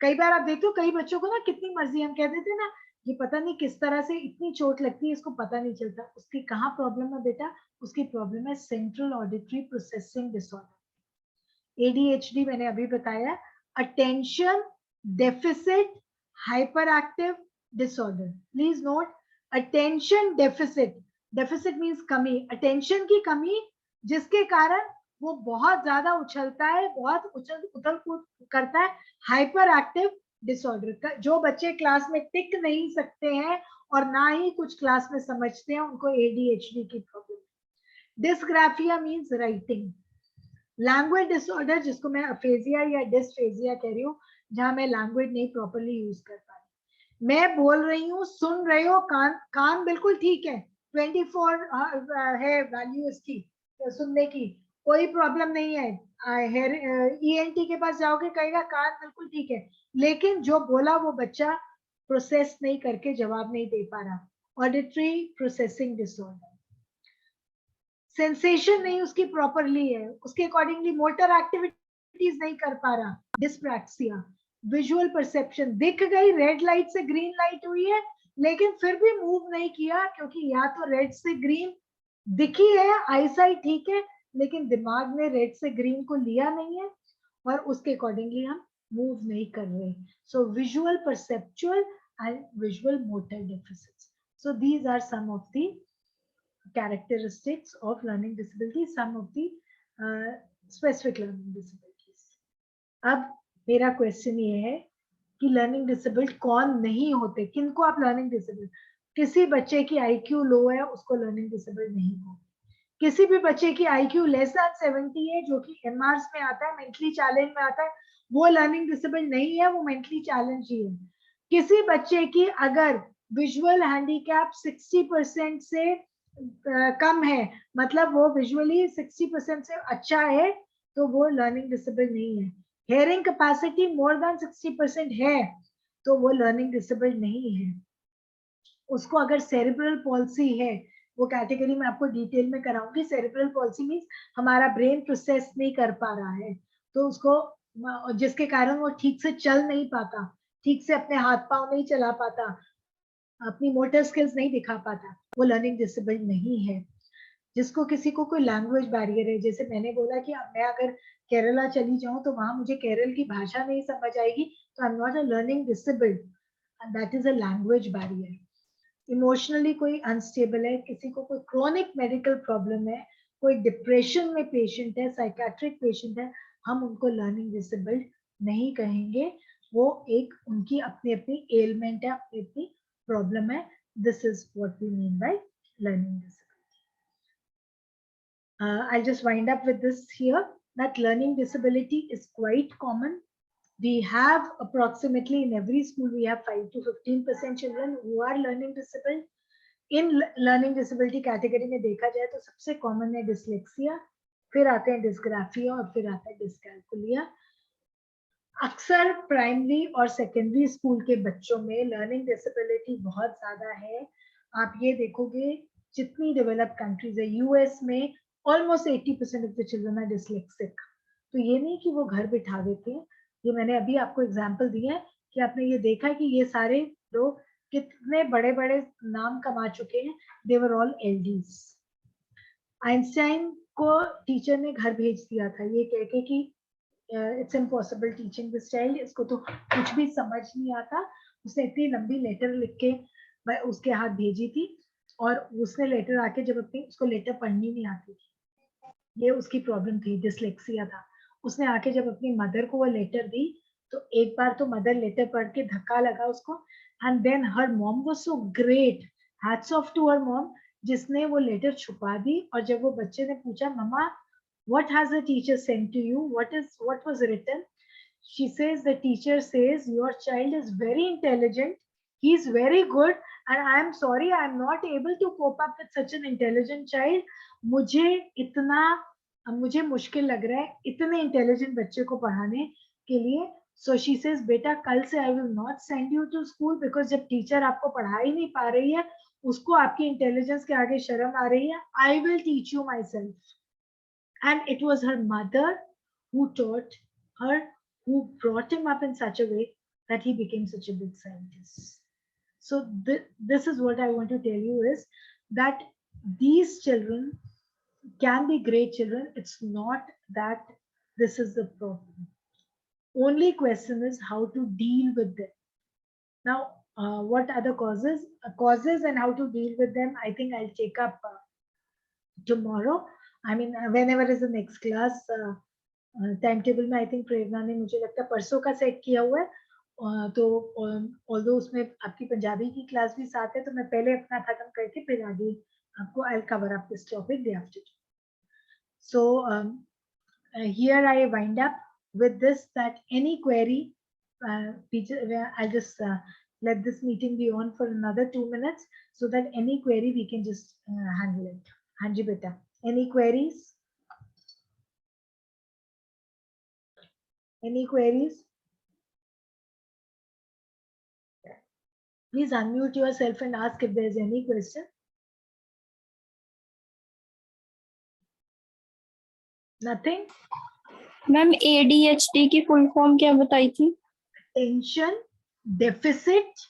कई बार आप देखते हो कई बच्चों को ना, कितनी मर्जी हम कह देते हैं ना, ये पता नहीं किस तरह से इतनी चोट लगती है, इसको पता नहीं चलता. उसकी कहाँ प्रॉब्लम है बेटा? उसकी प्रॉब्लम है central auditory processing disorder. ADHD मैंने अभी बताया, attention deficit hyper active disorder. Please note, attention deficit, deficit means कमी, अटेंशन की कमी, जिसके कारण वो बहुत ज्यादा उछलता है, बहुत उछल कूद करता है. हाइपर एक्टिव डिसऑर्डर, जो बच्चे क्लास में टिक नहीं सकते हैं और ना ही कुछ क्लास में समझते हैं, उनको ADHD की problem. Dysgraphia means writing. Language disorder, जिसको मैं अफेजिया या डिस्फेजिया कह रही हूँ, जहां मैं लैंग्वेज नहीं प्रॉपरली यूज कर पा रही. मैं बोल रही हूँ, सुन रहे हो, कान बिल्कुल ठीक है, 24 है वैल्यू इसकी सुनने की, कोई प्रॉब्लम नहीं है, हेयर ENT के पास जाओगे कहेगा कान बिल्कुल ठीक है, लेकिन जो बोला वो बच्चा प्रोसेस नहीं करके जवाब नहीं दे पा रहा, ऑडिटरी प्रोसेसिंग डिसऑर्डर। सेंसेशन नहीं उसकी प्रॉपरली है, उसके अकॉर्डिंगली मोटर एक्टिविटीज नहीं कर पा रहा, डिस्प्रैक्सिया। विजुअल परसेप्शन, दिख गई रेड लाइट से ग्रीन लाइट हुई है लेकिन फिर भी मूव नहीं किया, क्योंकि या तो रेड से ग्रीन दिखी है, आईसाइट ठीक है, लेकिन दिमाग ने रेड से ग्रीन को लिया नहीं है और उसके अकॉर्डिंगली हम मूव नहीं कर रहे। So visual, perceptual and visual motor deficits, so these are some of the characteristics of learning disability, some of the specific learning disabilities. अब मेरा क्वेश्चन ये है कि लर्निंग डिसेबल्ड कौन नहीं होते, किनको आप लर्निंग डिसेबल्ड, किसी बच्चे की IQ लो है उसको लर्निंग डिसेबल्ड नहीं हो, किसी भी बच्चे की IQ लेस देन 70 है जो कि MRs में आता है, मेंटली चैलेंज में आता है, वो लर्निंग डिसेबल्ड नहीं है, वो मेंटली चैलेंज ही है। किसी बच्चे की अगर विजुअल हैंडीकैप 60% से कम है, मतलब वो विजुअली 60% से अच्छा है, तो वो लर्निंग डिसेबल नहीं है। हेयरिंग कैपेसिटी मोर देन 60% है तो वो लर्निंग डिसेबल नहीं है। उसको अगर सेरेब्रल पॉल्सी है, वो कैटेगरी में आपको डिटेल में कराऊंगी, सेरेब्रल पॉल्सी मीन्स हमारा ब्रेन प्रोसेस नहीं कर पा रहा है, तो उसको जिसके कारण वो ठीक से चल नहीं पाता, ठीक से अपने हाथ पांव नहीं चला पाता, अपनी मोटर स्किल्स नहीं दिखा पाता, वो लर्निंग डिसेबल नहीं है। जिसको किसी को कोई लैंग्वेज बैरियर है, जैसे मैंने बोला कि मैं अगर केरला चली जाऊं तो वहां मुझे केरल की भाषा नहीं समझ आएगी, तो आई am not a learning disabled, that is a language barrier. Emotionally कोई अनस्टेबल है, किसी को कोई क्रोनिक मेडिकल प्रॉब्लम है, कोई डिप्रेशन में पेशेंट है, साइकेट्रिक पेशेंट है, हम उनको लर्निंग डिसेबल्ड नहीं कहेंगे, वो एक उनकी अपनी अपनी एलमेंट है, अपनी अपनी प्रॉब्लम है। This is what we mean by learning disabled. I'll just wind up with this here, that learning disability is quite common. We have approximately in every school, we have 5 to 15% children who are learning disabled. In learning disability category में देखा जाए तो सबसे common है dyslexia, फिर आते हैं dysgraphia और फिर आता है डिस्कैल्कुलिया। अक्सर प्राइमरी और सेकेंडरी स्कूल के बच्चों में लर्निंग डिसेबिलिटी बहुत ज्यादा है। आप ये देखोगे जितनी डेवलप्ड कंट्रीज है, US में almost 80% of the children are dyslexic. तो ये नहीं कि वो घर बिठा देते हैं, ये मैंने अभी आपको एग्जांपल दिया है कि आपने ये देखा कि ये सारे लोग कितने बड़े बड़े नाम कमा चुके हैं, दे वर ऑल LDs। आइंस्टाइन को टीचर ने घर भेज दिया था ये कह के कि it's impossible teaching this child, इसको तो कुछ भी समझ नहीं आता। उसने इतनी लंबी लेटर लिख के उसके हाथ भेजी थी, और उसने लेटर आके जब अपनी, उसको लेटर पढ़नी नहीं आती थी, ये उसकी प्रॉब्लम थी, डिसलेक्सिया था। उसने आके जब अपनी मदर को वो लेटर दी तो एक बार तो मदर लेटर पढ़ के धक्का लगा उसको, and then her mom was so great, hats off to her mom, जिसने वो लेटर छुपा दी। और जब वो बच्चे ने पूछा मम्मा what has the teacher sent to you, what was written, she says the teacher says your child is very intelligent, he is very good, and I am sorry I am not able to cope up with such an intelligent child, मुझे इतना, मुझे मुश्किल लग रहा है इतने intelligent बच्चे को पढ़ाने के लिए। सो शी सेज बेटा कल से I will not send you to school, because जब टीचर आपको पढ़ा ही नहीं पा रही है, उसको आपकी इंटेलिजेंस के आगे शर्म आ रही है, I will teach you my self. And it was her mother who taught her, who brought him up in such a way that he became such a big scientist. So this is what I want to tell you is that these children can be great children. It's not that this is the problem. Only question is how to deal with them. Now, what are the causes and how to deal with them, I think I'll take up tomorrow. I mean, whenever is the next class, time table में I think प्रेरणा ने मुझे लगता है परसों का set किया हुआ है, तो ऑल्दो उसमें आपकी पंजाबी की क्लास भी साथ है, तो मैं पहले अपना खत्म करके फिर आगे आपको I cover up this topic day after. So here I wind up with this, that any query, teacher, I'll just let this meeting be on for another 2 minutes so that any query we can just handle it. Hanji beta, any queries? Any queries? Please unmute yourself and ask if there is any question. Nothing? Ma'am ADHD की full form क्या बताई थी? Attention deficit,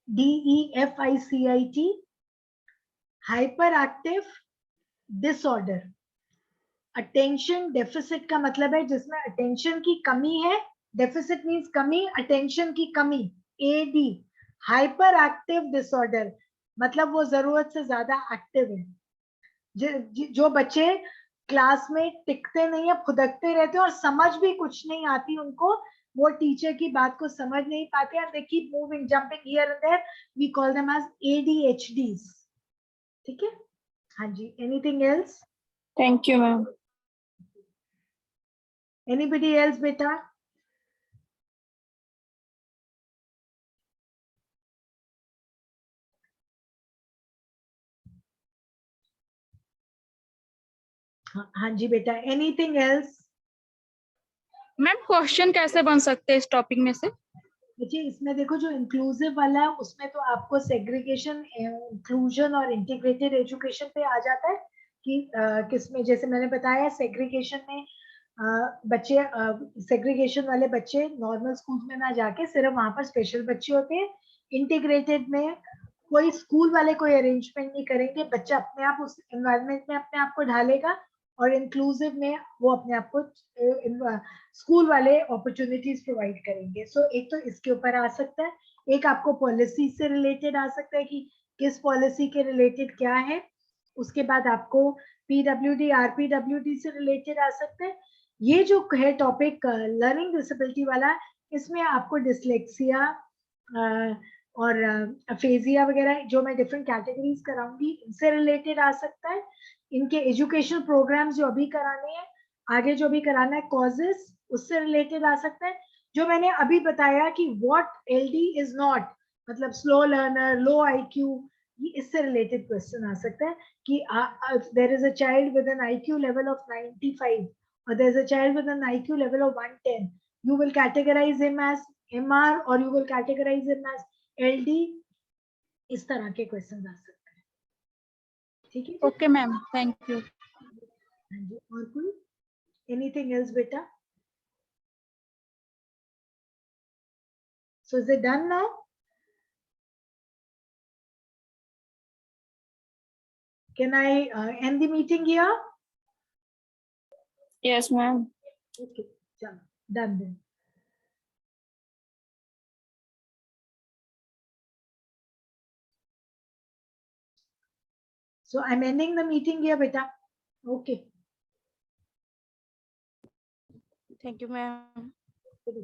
DEFICIT, hyperactive disorder. Attention deficit का मतलब है जिसमें attention की कमी है. Deficit means कमी, attention की कमी. AD, hyperactive disorder, मतलब वो जरूरत से ज्यादा एक्टिव है. जो बच्चे क्लास में टिकते नहीं है, फुदकते रहते हैं और समझ भी कुछ नहीं आती उनको, वो टीचर की बात को समझ नहीं पाते हैं. They keep moving, jumping here and there. We call them as ADHDs. ठीक है? हाँ जी. Anything else? Thank you ma'am. Anybody else, beta? हाँ जी बेटा. Anything else? मैम क्वेश्चन कैसे बन सकते हैं इस टॉपिक में से? देखिए इसमें देखो जो इंक्लूसिव वाला है उसमें तो आपको सेग्रीगेशन, इंक्लूजन और इंटीग्रेटेड एजुकेशन पे आ जाता है कि किसमें, जैसे मैंने बताया सेग्रीगेशन में बच्चे, सेग्रीगेशन वाले बच्चे नॉर्मल स्कूल में ना जाके सिर्फ वहां पर स्पेशल बच्चे होते हैं. इंटीग्रेटेड में कोई स्कूल वाले कोई अरेंजमेंट नहीं करेंगे, बच्चा अपने आप उस एनवायरनमेंट में अपने आप को ढालेगा. और इंक्लूसिव में वो अपने आप को स्कूल वाले अपॉर्चुनिटीज प्रोवाइड करेंगे. सो एक तो इसके ऊपर आ सकता है, एक आपको पॉलिसी से रिलेटेड आ सकता है कि किस पॉलिसी के रिलेटेड क्या है. उसके बाद आपको PWD RPWD से रिलेटेड आ सकता है. ये जो है टॉपिक लर्निंग डिसेबिलिटी वाला, इसमें आपको डिसलेक्सिया और अफेजिया वगैरह जो मैं डिफरेंट कैटेगरीज कराऊंगी इनसे रिलेटेड आ सकता है. इनके एजुकेशनल प्रोग्राम्स जो अभी कराने हैं, आगे जो भी कराना है कॉजेस, उससे रिलेटेड आ सकता है. जो मैंने अभी बताया कि व्हाट LD इज नॉट, मतलब स्लो लर्नर, लो IQ, ये इससे रिलेटेड क्वेश्चन आ सकता है कि there is a child with an IQ level of 95 or there's a child with an IQ level of 110, you will categorize him as MR or you will categorize him as LD. इस तरह के question आ सकते हैं. ठीक है? Okay ma'am, thank you. हाँ जी. और कोई? Anything else, beta? So is it done now? Can I end the meeting here? Yes ma'am. Okay, chalo, done then. So I'm ending the meeting here, beta. Okay. Thank you ma'am. Good.